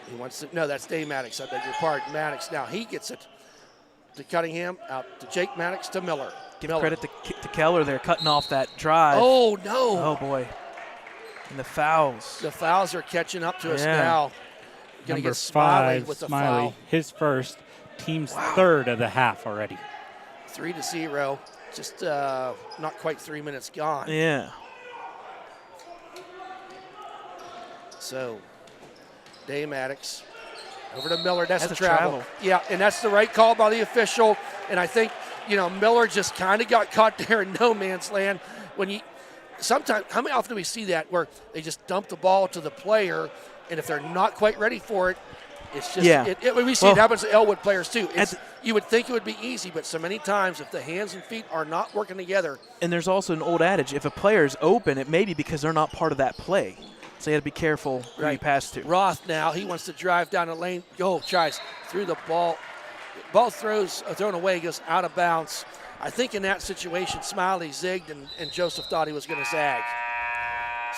He wants to, no, that's Dave Maddox. I beg your pardon. Maddox now, he gets it to Cunningham, out to Jake Maddox to Miller. Give Miller. credit to Keller there, cutting off that drive. Oh, no. Oh, boy. And the fouls. The fouls are catching up to us Yeah. now. Going to Number get Smiley 5, with the Smiley. foul. His first. Team's third of the half already. 3-0. Just not quite 3 minutes gone. Yeah. So, Dave Maddox over to Miller. That's That's a a travel. travel. Yeah, and that's the right call by the official. And I think, Miller just kind of got caught there in no man's land. Sometimes, how often do we see that where they just dump the ball to the player, and if they're not quite ready for it, it's just, Yeah. we see it happens to Ellwood players too. You would think it would be easy, but so many times if the hands and feet are not working together. And there's also an old adage, if a player is open, it may be because they're not part of that play. So you have to be careful who you pass to. Roth now, he wants to drive down the lane. Tries through the ball. Ball thrown away, goes out of bounds. I think in that situation, Smiley zigged and Joseph thought he was going to zag.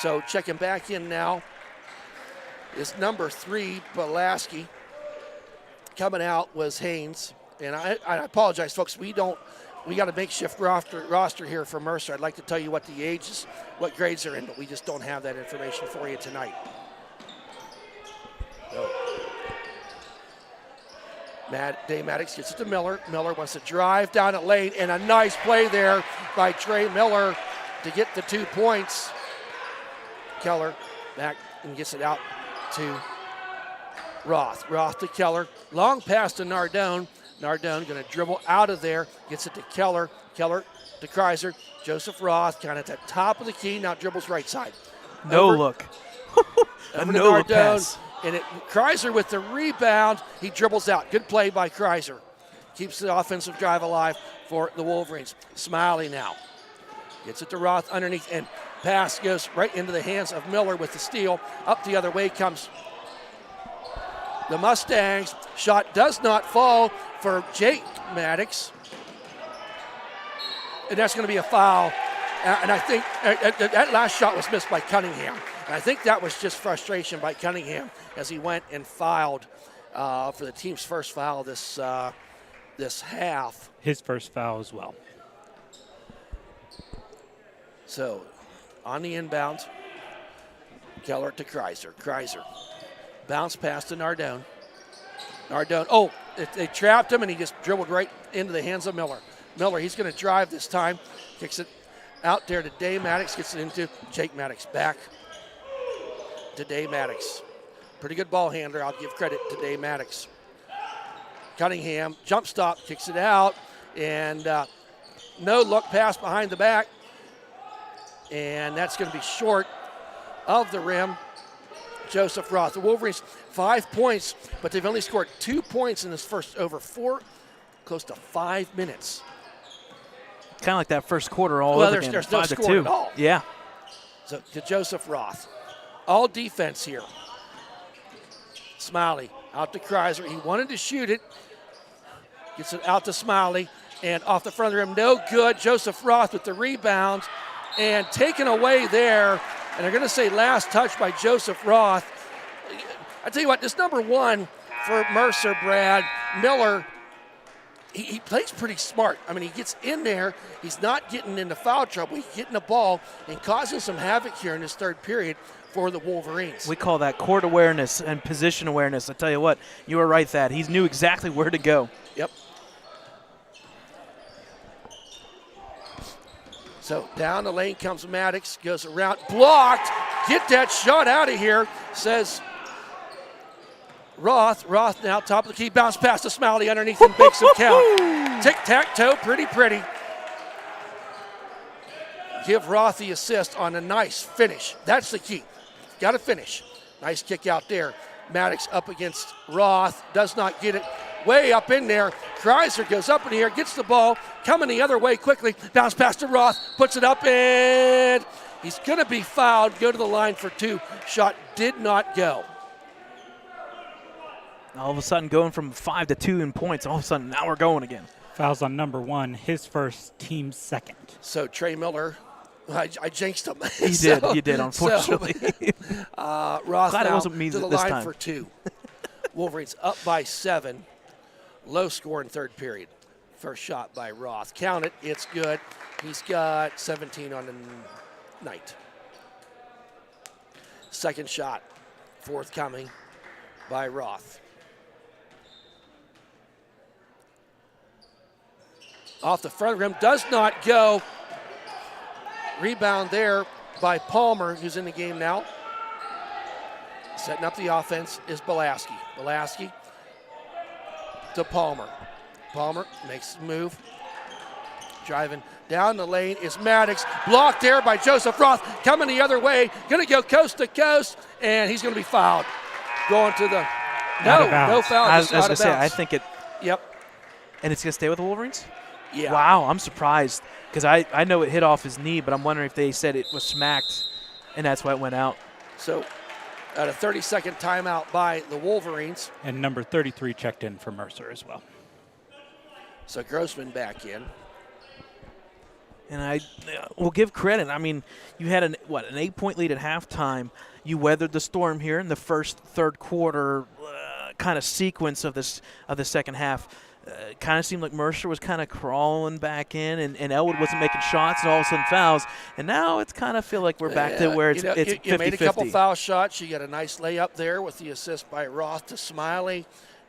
So checking back in now is number 3, Belaski. Coming out was Haynes. And I apologize, folks. We got a makeshift roster here for Mercer. I'd like to tell you what the ages, what grades they're in, but we just don't have that information for you tonight. So, Dave Maddox gets it to Miller. Miller wants to drive down the lane, and a nice play there by Trey Miller to get the 2 points. Keller back and gets it out to Roth. Roth to Keller. Long pass to Nardone. Nardone going to dribble out of there. Gets it to Keller. Keller to Kreiser. Joseph Roth kind of at the top of the key. Now dribbles right side. No look. A no look pass. And Kreiser with the rebound. He dribbles out. Good play by Kreiser. Keeps the offensive drive alive for the Wolverines. Smiley now. Gets it to Roth underneath, and pass goes right into the hands of Miller with the steal. Up the other way comes the Mustangs. Shot does not fall for Jake Maddox. And that's going to be a foul. And I think that last shot was missed by Cunningham. And I think that was just frustration by Cunningham as he went and fouled for the team's first foul this half. His first foul as well. So on the inbound, Keller to Kreiser. Kreiser. Bounce pass to Nardone. Nardone, they trapped him and he just dribbled right into the hands of Miller. Miller, he's going to drive this time. Kicks it out there to Dave Maddox. Gets it into Jake Maddox. Back to Dave Maddox. Pretty good ball handler. I'll give credit to Dave Maddox. Cunningham, jump stop, kicks it out. And no look pass behind the back. And that's going to be short of the rim. Joseph Roth. The Wolverines, 5 points, but they've only scored 2 points in this first over 4, close to 5 minutes. Kind of like that first quarter all over again. There's no score at all. Yeah. So to Joseph Roth. All defense here. Smiley out to Kreiser. He wanted to shoot it. Gets it out to Smiley. And off the front of the rim, no good. Joseph Roth with the rebound. And taken away there. And they're going to say last touch by Joseph Roth. I tell you what, this number 1 for Mercer, Brad, Miller, he plays pretty smart. I mean, he gets in there. He's not getting into foul trouble. He's getting the ball and causing some havoc here in this third period for the Wolverines. We call that court awareness and position awareness. I tell you what, you were right that. He knew exactly where to go. Yep. So down the lane comes Maddox, goes around, blocked. Get that shot out of here, says Roth. Roth now top of the key, bounce pass to Smiley underneath and makes him count. Tic-tac-toe, pretty. Give Roth the assist on a nice finish. That's the key. Got to finish. Nice kick out there. Maddox up against Roth, does not get it. Way up in there. Kreiser goes up in the air, gets the ball, coming the other way quickly. Bounce pass to Roth, puts it up, and he's going to be fouled. Go to the line for 2. Shot did not go. All of a sudden going from 5 to 2 in points. All of a sudden now we're going again. Fouls on number 1, his first, team second. So Trey Miller, I jinxed him. You did, unfortunately. Roth Glad now it wasn't me to the this line time. for 2. Wolverines up by 7. Low score in third period. First shot by Roth. Count it. It's good. He's got 17 on the night. Second shot forthcoming by Roth. Off the front rim. Does not go. Rebound there by Palmer, who's in the game now. Setting up the offense is Belaski. Belaski to Palmer. Palmer makes the move. Driving down the lane is Maddox. Blocked there by Joseph Roth. Coming the other way. Going to go coast to coast. And he's going to be fouled. Going to the... No foul. I was going to say, I think it... Yep. And it's going to stay with the Wolverines? Yeah. Wow, I'm surprised. Because I know it hit off his knee, but I'm wondering if they said it was smacked, and that's why it went out. So... at a 30-second timeout by the Wolverines. And number 33 checked in for Mercer as well. So Grossman back in. And I will give credit. I mean, you had an 8-point lead at halftime. You weathered the storm here in the third quarter kind of sequence of the second half. Kind of seemed like Mercer was kind of crawling back in, and Ellwood wasn't making shots, and all of a sudden fouls. And now it's kind of feel like we're back to where it's 50-50. You made a couple foul shots. You got a nice layup there with the assist by Roth to Smiley.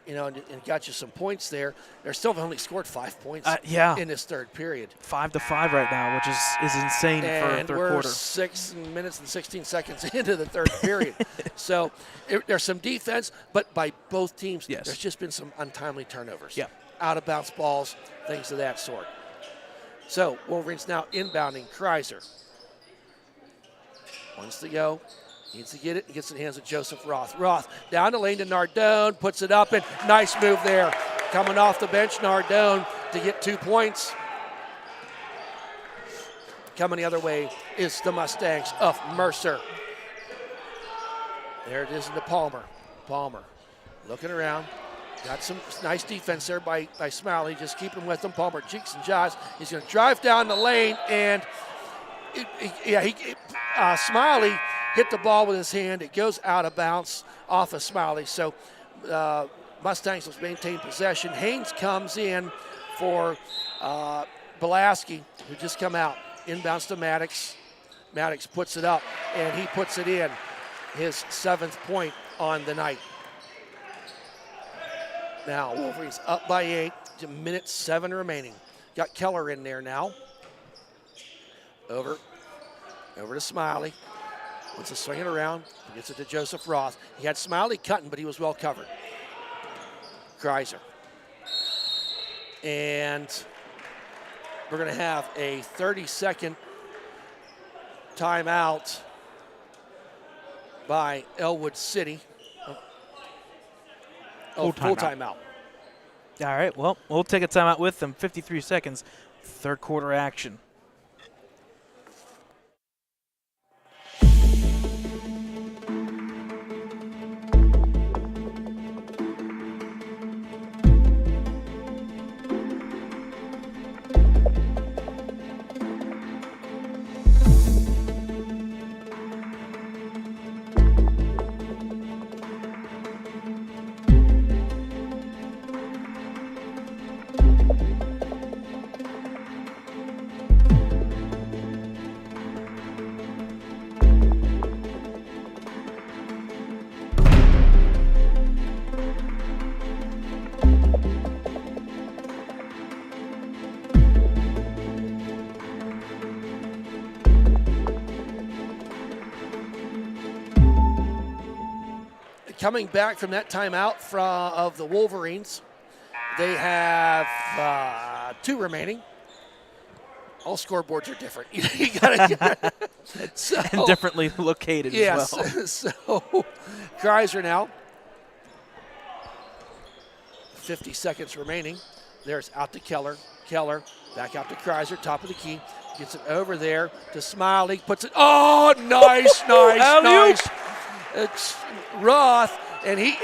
And got you some points there. They're still only scored 5 points in this third period. 5-5 right now, which is insane for a third quarter. We're 6 minutes and 16 seconds into the third period. So there's some defense, but by both teams, there's just been some untimely turnovers. Yeah. Out-of-bounds balls, things of that sort. So Wolverines now inbounding Kreiser. Wants to go. Needs to get it. Gets it in the hands of Joseph Roth. Roth down the lane to Nardone. Puts it up, and nice move there. Coming off the bench, Nardone to get 2 points. Coming the other way is the Mustangs of Mercer. There it is into Palmer. Palmer looking around. Got some nice defense there by Smiley. Just keeping with him. Palmer cheeks and jaws. He's going to drive down the lane, and Smiley hit the ball with his hand. It goes out of bounds off of Smiley. So Mustangs will maintain possession. Haynes comes in for Belaski, who just come out. Inbounds to Maddox. Maddox puts it up, and he puts it in. His 7th point on the night. Now Wolverines up by 8. Minute 7 remaining. Got Keller in there now. Over to Smiley. Wants to swing it around. Gets it to Joseph Roth. He had Smiley cutting, but he was well covered. Kreiser. And we're going to have a 30-second timeout by Ellwood City. Full timeout. All right, well, we'll take a timeout with them. 53 seconds, third quarter action. Coming back from that timeout of the Wolverines, they have 2 remaining. All scoreboards are different. You gotta and differently located as well. So Kreiser now. 50 seconds remaining. There's out to Keller. Keller back out to Kreiser, top of the key. Gets it over there to Smiley. Puts it. Oh, nice. It's Roth, and he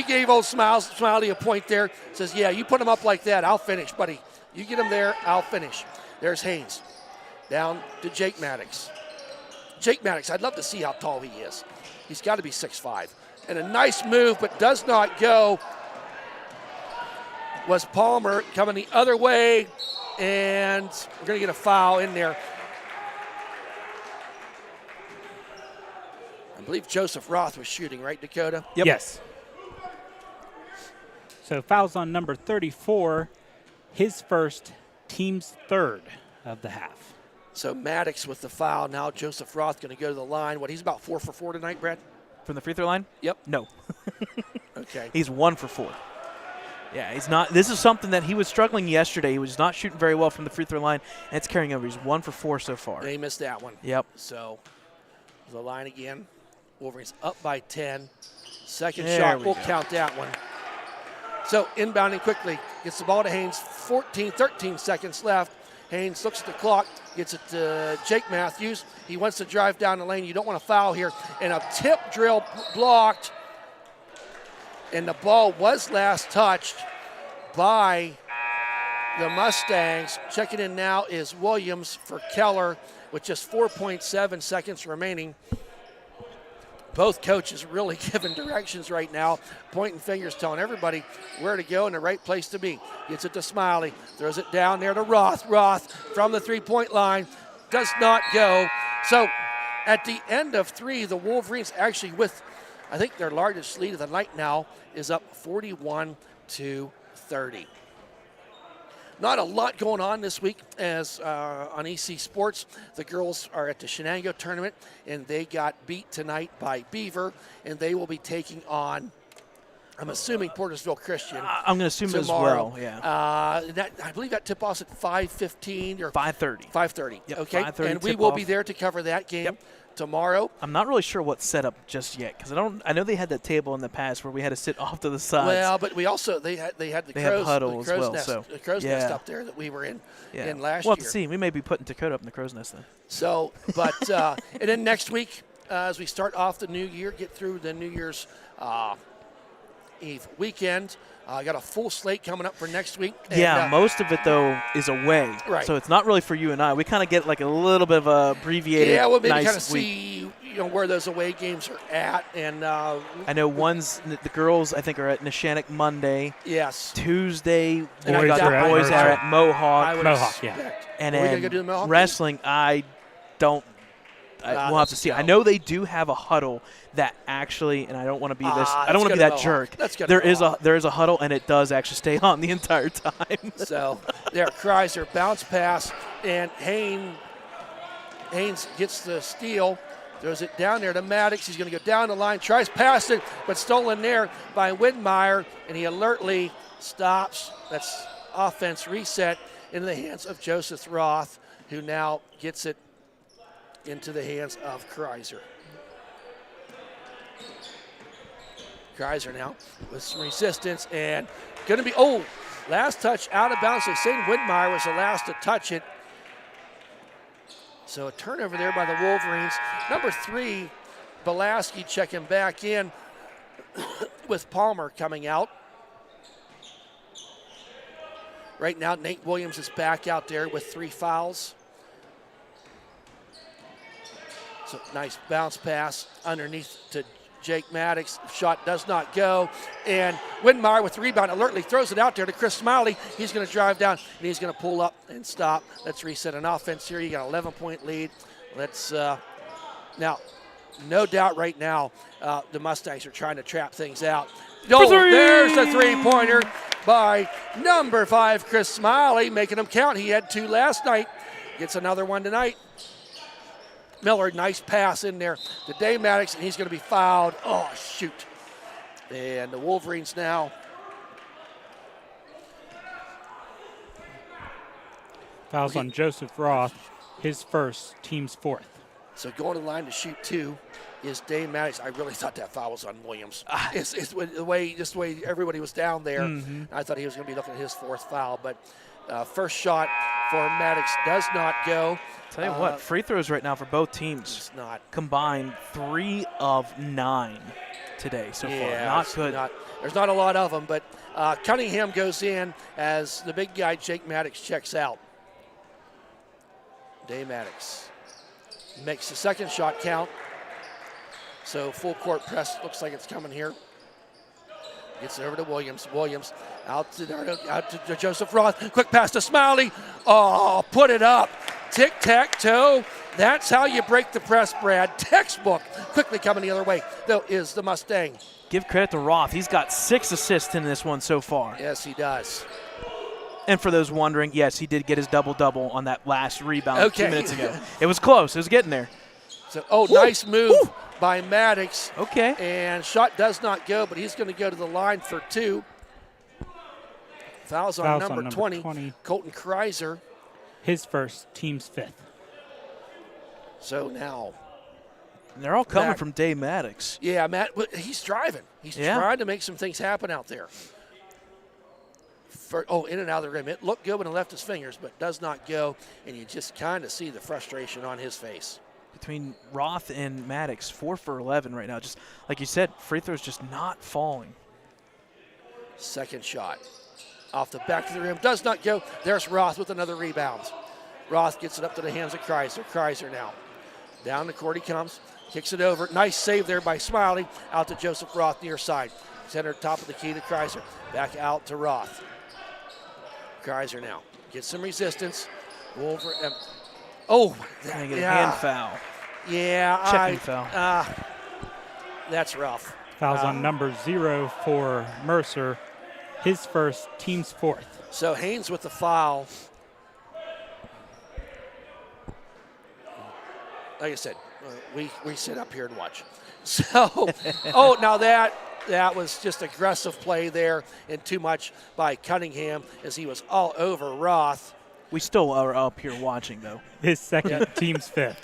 gave old Smiley a point there. Says, yeah, you put him up like that, I'll finish, buddy. You get him there, I'll finish. There's Haynes. Down to Jake Maddox. Jake Maddox, I'd love to see how tall he is. He's got to be 6'5". And a nice move, but does not go. Was Palmer coming the other way, and we're going to get a foul in there. I believe Joseph Roth was shooting, right, Dakota? Yep. Yes. So fouls on number 34, his first, team's third of the half. So Maddox with the foul. Now Joseph Roth going to go to the line. He's about 4 for 4 tonight, Brad? From the free throw line? Yep. No. Okay. He's 1 for 4. Yeah, he's not. This is something that he was struggling yesterday. He was not shooting very well from the free throw line, and it's carrying over. He's 1 for 4 so far. They missed that one. Yep. So the line again. Wolverines up by 10. Second shot, we'll count that one. So inbounding quickly. Gets the ball to Haynes. 13 seconds left. Haynes looks at the clock. Gets it to Jake Matthews. He wants to drive down the lane. You don't want to foul here. And a tip drill blocked. And the ball was last touched by the Mustangs. Checking in now is Williams for Keller with just 4.7 seconds remaining. Both coaches really giving directions right now, pointing fingers, telling everybody where to go and the right place to be. Gets it to Smiley, throws it down there to Roth. Roth from the three-point line does not go. So at the end of 3, the Wolverines actually with, I think, their largest lead of the night now is up 41-30. Not a lot going on this week as on EC Sports. The girls are at the Shenango tournament, and they got beat tonight by Beaver, and they will be taking on, I'm assuming, Portersville Christian. I'm going to assume tomorrow. as well, yeah. I believe that tip-off's at 5:15 or 5:30. 5:30. Yep, okay, 5:30 and we will be tip-off. there to cover that game. Yep. Tomorrow. I'm not really sure what's set up just yet because I know they had that table in the past where we had to sit off to the sides. Well, but we also they had the crow's, huddle the crow's as well, nest, so the crow's yeah. nest up there that we were in last We'll year. have to see. We may be putting Dakota up in the crow's nest then. So, but and then next week as we start off the new year, get through the New Year's Eve weekend. I got a full slate coming up for next week. Yeah, and, most of it though is away, right. So it's not really for you and I. We kind of get like a little bit of a abbreviated. Yeah, well, maybe nice kind of week. see where those away games are at, and I know the girls I think are at Neshannock Monday. yes, Tuesday And we I got doubt the boys Mercer. are at I Mohawk, would Mohawk, expect. and Are we then gonna go do the Mohawk? wrestling. I don't. We'll have to see. go. I know they do have a huddle that actually, and I don't want to be this. I don't want to be let's that go to Mohawk. jerk. Let's go to There is Mohawk. a huddle, and it does actually stay on the entire time. So there, Kreiser bounce pass, and Haynes gets the steal, throws it down there to Maddox. He's going to go down the line, tries past it, but stolen there by Widmeyer, and he alertly stops. That's offense reset into the hands of Joseph Roth, who now gets it into the hands of Kreiser. Kreiser now with some resistance and going to be, last touch out of bounds. They say Widmeyer was the last to touch it. So a turnover there by the Wolverines. Number 3, Belaski checking back in with Palmer coming out. Right now, Nate Williams is back out there with 3 fouls. So nice bounce pass underneath to Jake Maddox. Shot does not go. And Widmeyer with the rebound alertly throws it out there to Chris Smiley. He's going to drive down, and he's going to pull up and stop. Let's reset an offense here. You got an 11-point lead. Let's now, no doubt right now, the Mustangs are trying to trap things out. There's the three-pointer by number 5, Chris Smiley, making him count. He had 2 last night. Gets another one tonight. Miller, nice pass in there to Dave Maddox, and he's going to be fouled. Oh, shoot. And the Wolverines now. Fouls on Joseph Roth, his first, team's 4th. So going to the line to shoot 2 is Dave Maddox. I really thought that foul was on Williams. It's the way everybody was down there. I thought he was going to be looking at his 4th foul, but first shot for Maddox does not go. Tell you what, free throws right now for both teams. It's not Combined 3 of 9 today so far. Not good. There's not a lot of them, but Cunningham goes in as the big guy, Jake Maddox, checks out. Dave Maddox makes the second shot count. So full court press looks like it's coming here. Gets it over to Williams. Williams out to Joseph Roth. Quick pass to Smiley. Oh, put it up. Tic-tac-toe. That's how you break the press, Brad. Textbook. Quickly coming the other way, though, is the Mustang. Give credit to Roth. He's got 6 assists in this one so far. Yes, he does. And for those wondering, yes, he did get his double-double on that last rebound 2 minutes ago. It was close. It was getting there. So, nice move by Maddox. Okay. And shot does not go, but he's going to go to the line for 2. Fouls on number 20, Colton Kreiser. His first, team's 5th. So now. And they're all coming from Dave Maddox. Yeah, Matt, he's driving. He's trying to make some things happen out there. In and out of the rim. It looked good when it left his fingers, but does not go. And you just kind of see the frustration on his face. Between Roth and Maddox, 4 for 11 right now. Just like you said, free throws just not falling. Second shot. Off the back of the rim, does not go. There's Roth with another rebound. Roth gets it up to the hands of Kreiser. Kreiser now. Down the court he comes, kicks it over. Nice save there by Smiley. Out to Joseph Roth near side. Center top of the key to Kreiser. Back out to Roth. Kreiser now gets some resistance. Gonna get a hand foul. Yeah, Checking foul. That's rough. Fouls on number 0 for Mercer. His first, team's 4th. So Haynes with the foul. Like I said, we sit up here and watch. So, now that was just aggressive play there and too much by Cunningham as he was all over Roth. We still are up here watching, though. His second, team's 5th.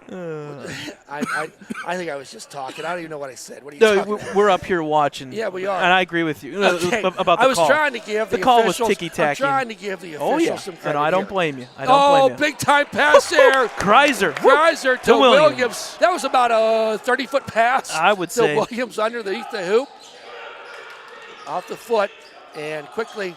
I think I was just talking. I don't even know what I said. What are you talking about? We're up here watching. Yeah, we are. And I agree with you Okay. about the call. I was trying to give the call was officials, ticky-tacky. I'm trying to give the officials some credit. And I don't here. blame you. I don't blame you. Big time pass there. Kreiser to Williams. That was about a 30-foot pass. I would to say. Williams underneath the hoop. Off the foot and quickly.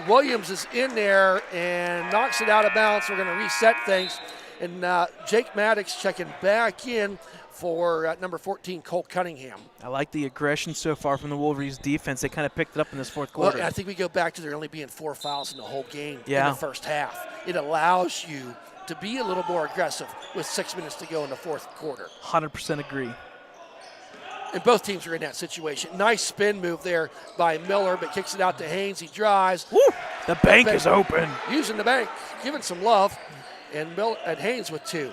Williams is in there and knocks it out of bounds. We're going to reset things. And Jake Maddox checking back in for number 14, Colt Cunningham. I like the aggression so far from the Wolverines defense. They kind of picked it up in this fourth quarter. Well, I think we go back to there only being 4 fouls in the whole game in the first half. It allows you to be a little more aggressive with 6 minutes to go in the fourth quarter. 100% agree. And both teams are in that situation. Nice spin move there by Miller, but kicks it out to Haynes. He drives. Woo! The bank is open. Using the bank, giving some love. And Haynes with 2.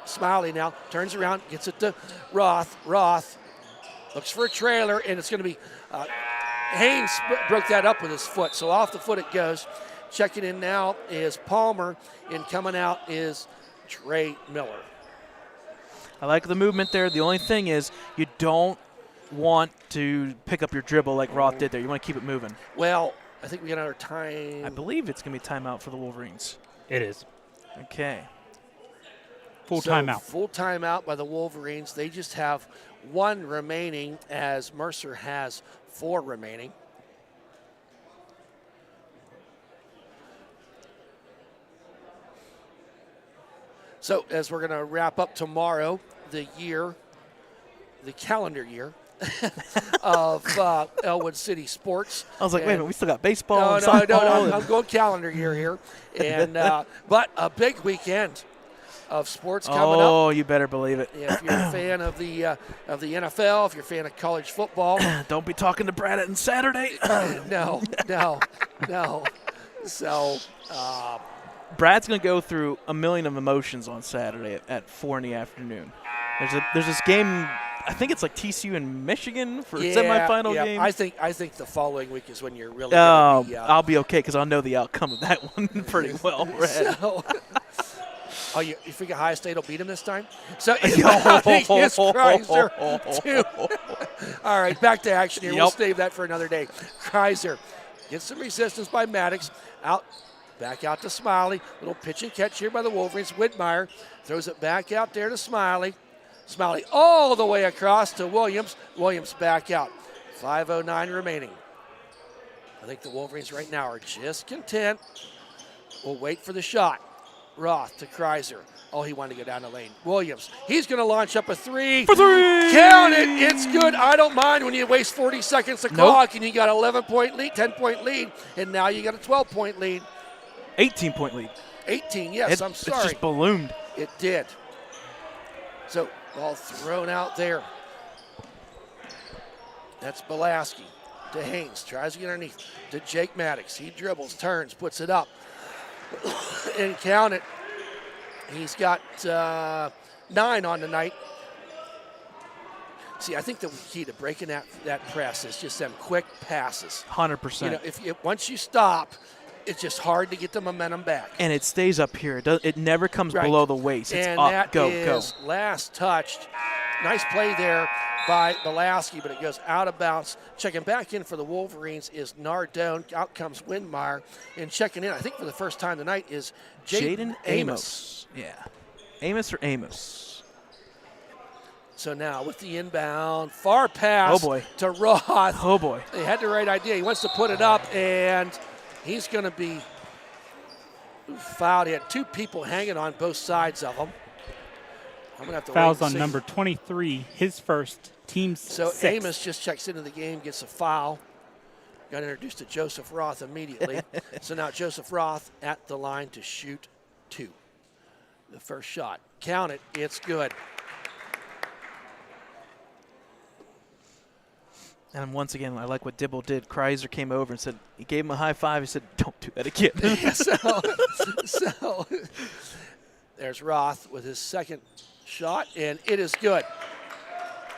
Smiley now turns around, gets it to Roth. Roth looks for a trailer, and it's going to be Haynes broke that up with his foot. So off the foot it goes. Checking in now is Palmer, and coming out is Trey Miller. I like the movement there. The only thing is you don't want to pick up your dribble like Roth did there. You want to keep it moving. Well, I think we got another time. I believe it's going to be timeout for the Wolverines. It is. Okay. Full timeout. Full timeout by the Wolverines. They just have 1 remaining as Mercer has 4 remaining. So as we're going to wrap up tomorrow, the calendar year of Ellwood City Sports. I was like, wait a minute, we still got baseball. No, I'm going calendar year here. And but a big weekend of sports coming up. Oh, you better believe it. If you're a fan of the NFL, if you're a fan of college football. Don't be talking to Brad on Saturday. No. So Brad's going to go through a million of emotions on Saturday at 4 in the afternoon. There's this game, I think it's like TCU and Michigan for a semifinal game. I think the following week is when you're really going to be I'll be okay because I'll know the outcome of that one pretty well, Brad. You figure Ohio State will beat him this time? So it's Kreiser, too. All right, back to action here. We'll save that for another day. Kreiser gets some resistance by Maddox. Back out to Smiley. Little pitch and catch here by the Wolverines. Whitmire throws it back out there to Smiley. Smiley all the way across to Williams. Williams back out. 5:09 remaining. I think the Wolverines right now are just content. We'll wait for the shot. Roth to Kreiser. Oh, he wanted to go down the lane. Williams, he's going to launch up a 3. For 3! Count it. It's good. I don't mind when you waste 40 seconds of clock and you got an 11-point lead, 10-point lead, and now you got a 12-point lead. 18-point lead. 18, yes, I'm sorry. It just ballooned. It did. So, ball thrown out there. That's Belaski to Haynes. Tries to get underneath to Jake Maddox. He dribbles, turns, puts it up. And count it. He's got 9 on the night. See, I think the key to breaking that press is just them quick passes. 100%. You know, once you stop, it's just hard to get the momentum back. And it stays up here. It never comes below the waist. It's and up, that go. is last touched. Nice play there by Belaski, but it goes out of bounds. Checking back in for the Wolverines is Nardone. Out comes Windmeyer. And checking in, I think for the first time tonight, is Jaden Amos. Yeah. Amos or Amos? So now with the inbound, far pass to Roth. Oh, boy. They had the right idea. He wants to put it up, and he's going to be fouled. He had 2 people hanging on both sides of him. I'm going to have to Fouls wait on and see. number 23, his first, team's So 6th. Amos just checks into the game, gets a foul. Got introduced to Joseph Roth immediately. So now Joseph Roth at the line to shoot 2. The first shot. Count it. It's good. And once again, I like what Dibble did. Kreiser came over and said, he gave him a high five. He said, don't do that again. so there's Roth with his second shot, and it is good.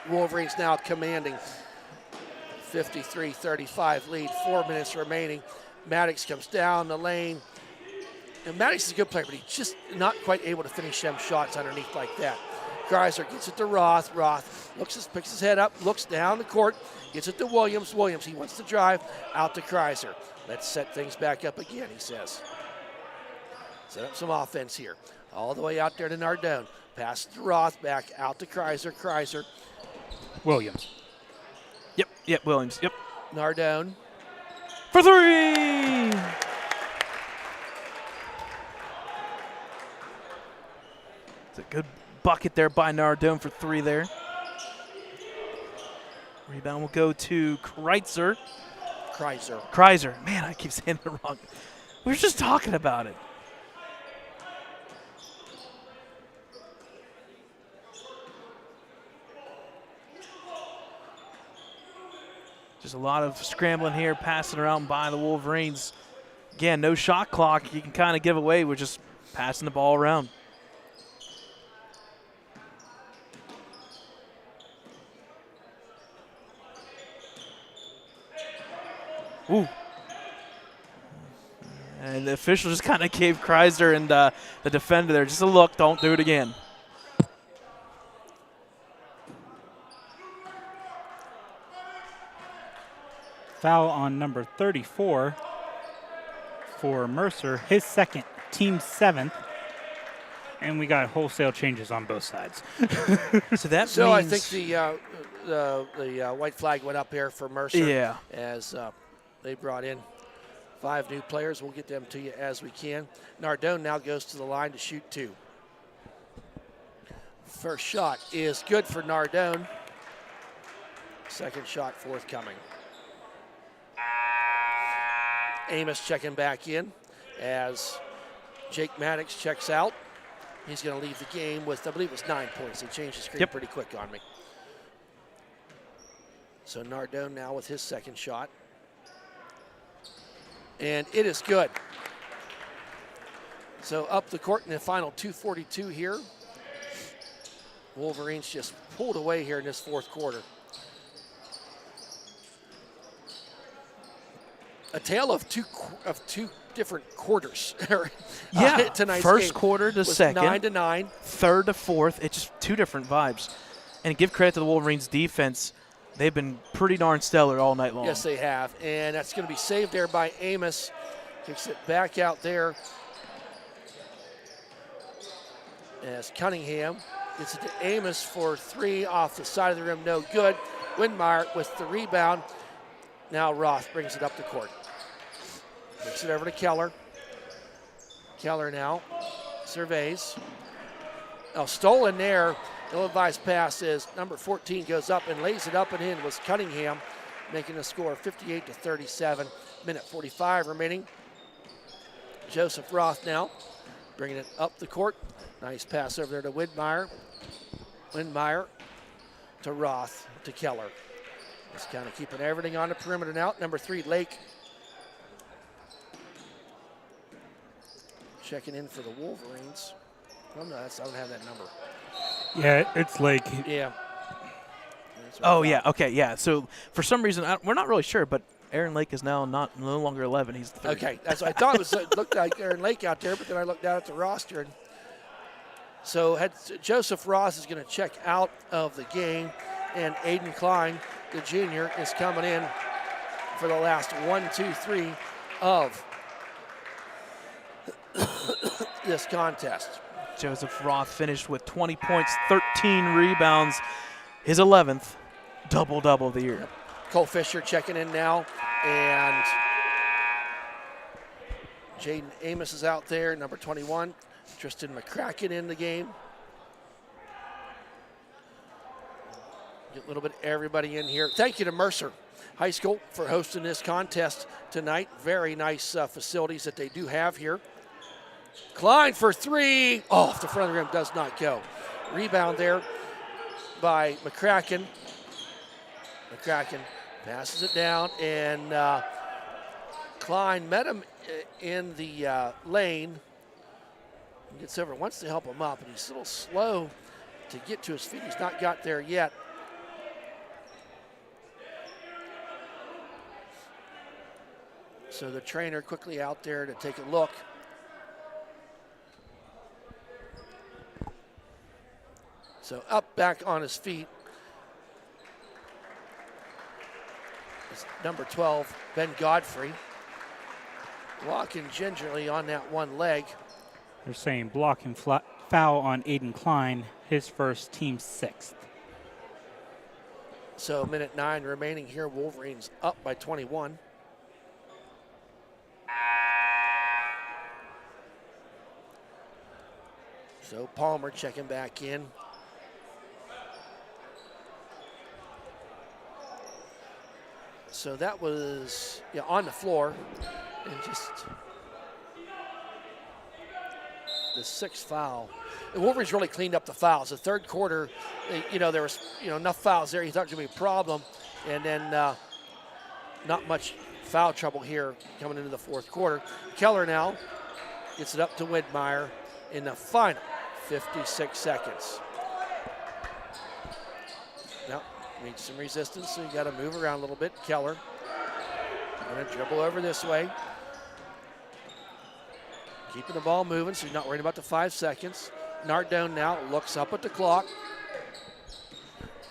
Wolverines now commanding 53-35 lead, 4 minutes remaining. Maddox comes down the lane. And Maddox is a good player, but he's just not quite able to finish them shots underneath like that. Kreiser gets it to Roth. Roth picks his head up, looks down the court, gets it to Williams. Williams, he wants to drive out to Kreiser. Let's set things back up again, he says. Set up some offense here. All the way out there to Nardone. Pass to Roth, back out to Kreiser. Kreiser. Williams. Yep, Williams. Yep. Nardone. For 3! It's a good bucket there by Nardone for 3 there. Rebound will go to Kreiser. Man, I keep saying it wrong. We were just talking about it. Just a lot of scrambling here, passing around by the Wolverines. Again, no shot clock. You can kind of give away with just passing the ball around. Ooh. And the official just kind of gave Kreiser and the defender there just a look. Don't do it again. Foul on number 34 for Mercer, his second, team 7th. And we got wholesale changes on both sides. So that So means I think the white flag went up here for Mercer. Yeah. As they brought in 5 new players. We'll get them to you as we can. Nardone now goes to the line to shoot 2. First shot is good for Nardone. Second shot forthcoming. Amos checking back in as Jake Maddox checks out. He's going to leave the game with, I believe it was 9 points. He changed the screen pretty quick on me. So Nardone now with his second shot. And it is good. So up the court in the final 2:42 here. Wolverines just pulled away here in this fourth quarter. A tale of two different quarters. Tonight's first game quarter to was second, 9-9, third to fourth. It's just 2 different vibes. And give credit to the Wolverines defense. They've been pretty darn stellar all night long. Yes, they have. And that's going to be saved there by Amos. Kicks it back out there as Cunningham gets it to Amos for 3 off the side of the rim. No good. Windmeyer with the rebound. Now Roth brings it up the court. Kicks it over to Keller. Keller now surveys. Now stolen there. Ill-advised pass is number 14 goes up and lays it up and in was Cunningham, making the score 58-37. Minute 45 remaining. Joseph Roth now bringing it up the court. Nice pass over there to Windmeyer. Windmeyer to Roth to Keller. Just kind of keeping everything on the perimeter now. Number 3, Lake. Checking in for the Wolverines. Oh, no, I don't have that number. Yeah, it's Lake. Yeah. Oh, yeah. Okay, yeah. So for some reason, we're not really sure, but Aaron Lake is now no longer 11. He's the 3. Okay, that's what I thought. It looked like Aaron Lake out there, but then I looked down at the roster. And so Joseph Ross is going to check out of the game, and Aiden Klein, the junior, is coming in for the last 1, 2, 3 of this contest. Joseph Roth finished with 20 points, 13 rebounds, his 11th double-double of the year. Cole Fisher checking in now, and Jaden Amos is out there, number 21. Tristan McCracken in the game. Get a little bit of everybody in here. Thank you to Mercer High School for hosting this contest tonight. Very nice facilities that they do have here. Klein for three. Oh, off the front of the rim, does not go. Rebound there by McCracken. McCracken passes it down, and Klein met him in the lane. He gets over, wants to help him up, and he's a little slow to get to his feet. He's not got there yet. So the trainer quickly out there to take a look. So up back on his feet. It's number 12, Ben Godfrey. Walking gingerly on that one leg. They're saying block and foul on Aiden Klein, his first, team 6th. So minute 9 remaining here. Wolverines up by 21. So Palmer checking back in. So that was on the floor, and just the 6th foul. The Wolverines really cleaned up the fouls. The third quarter, there was enough fouls there. You thought it was going to be a problem, and then not much foul trouble here coming into the fourth quarter. Keller now gets it up to Widmeyer in the final 56 seconds. Now, needs some resistance, so you got to move around a little bit. Keller going to dribble over this way. Keeping the ball moving, so you're not worried about the 5 seconds. Nardone now looks up at the clock.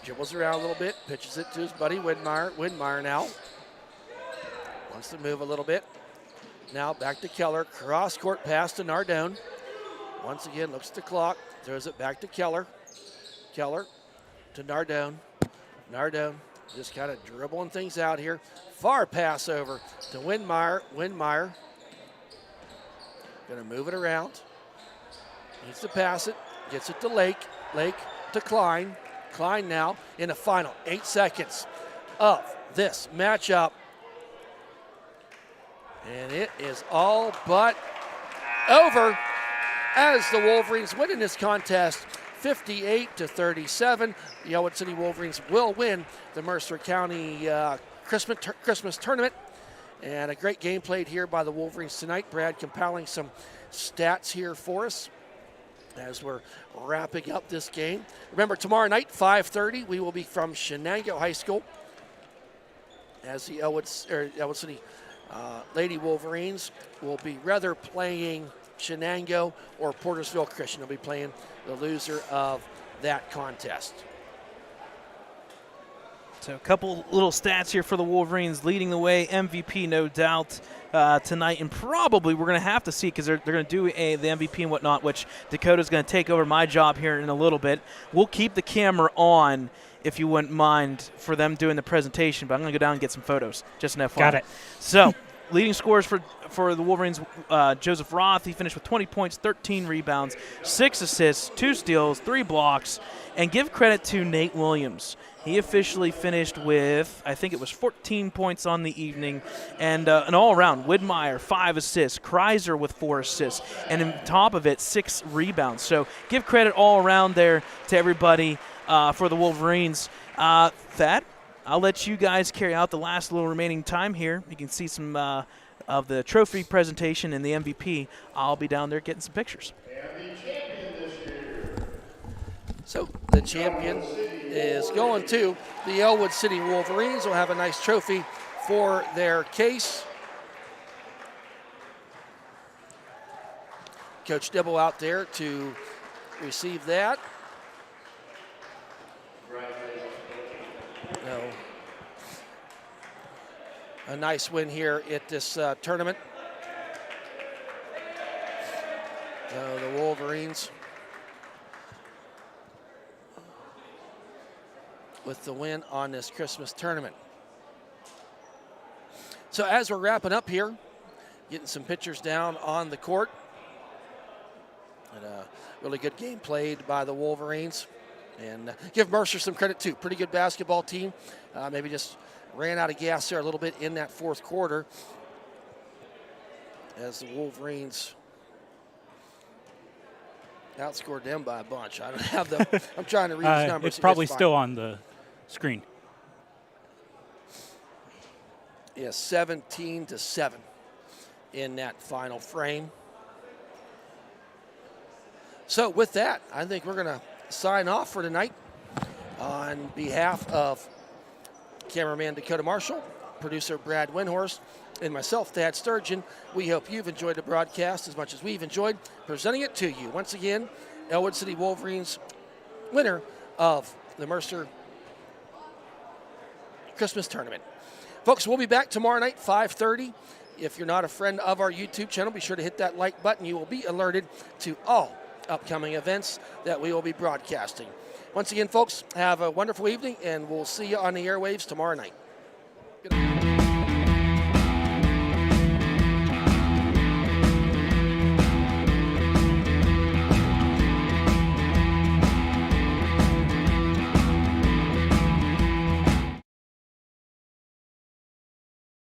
Dribbles around a little bit, pitches it to his buddy Widmeyer. Widmeyer now wants to move a little bit. Now back to Keller. Cross-court pass to Nardone. Once again, looks at the clock, throws it back to Keller. Keller to Nardone. Nardone just kind of dribbling things out here. Far pass over to Widmeyer. Widmeyer going to move it around. Needs to pass it. Gets it to Lake. Lake to Klein. Klein now in the final 8 seconds of this matchup. And it is all but over as the Wolverines win in this contest 58-37. The Ellwood City Wolverines will win the Mercer County Christmas tournament. And a great game played here by the Wolverines tonight. Brad compiling some stats here for us as we're wrapping up this game. Remember, tomorrow night, 5:30, we will be from Shenango High School as the Ellwood City Lady Wolverines will be rather playing Shenango or Portersville Christian. They'll be playing the loser of that contest. So a couple little stats here for the Wolverines, leading the way. MVP, no doubt, tonight, and probably we're going to have to see, because they're going to do the MVP and whatnot, which Dakota's going to take over my job here in a little bit. We'll keep the camera on, if you wouldn't mind, for them doing the presentation, but I'm going to go down and get some photos, just an FYI. Got it. So leading scorers for the Wolverines, Joseph Roth, he finished with 20 points, 13 rebounds, 6 assists, 2 steals, 3 blocks, and give credit to Nate Williams. He officially finished with, I think it was 14 points on the evening, and an all-around. Widmeyer, 5 assists. Kreiser with 4 assists. And on top of it, 6 rebounds. So give credit all around there to everybody for the Wolverines. Thad, I'll let you guys carry out the last little remaining time here. You can see some of the trophy presentation and the MVP. I'll be down there getting some pictures. So the champion is going to the Ellwood City Wolverines. Will have a nice trophy for their case. Coach Dibble out there to receive that. No. A nice win here at this tournament. So the Wolverines with the win on this Christmas tournament. So as we're wrapping up here, getting some pictures down on the court. And a really good game played by the Wolverines. And give Mercer some credit too. Pretty good basketball team. Maybe just ran out of gas there a little bit in that fourth quarter as the Wolverines outscored them by a bunch. I don't have the. I'm trying to read these numbers. It's probably still on the screen. Yeah, 17-7 in that final frame. So with that, I think we're going to sign off for tonight. On behalf of cameraman Dakota Marshall, producer Brad Winhorst, and myself, Thad Sturgeon, we hope you've enjoyed the broadcast as much as we've enjoyed presenting it to you. Once again, Ellwood City Wolverines winner of the Mercer Christmas Tournament. Folks, we'll be back tomorrow night, 5:30. If you're not a friend of our YouTube channel, be sure to hit that like button. You will be alerted to all upcoming events that we will be broadcasting. Once again, folks, have a wonderful evening, and we'll see you on the airwaves tomorrow night.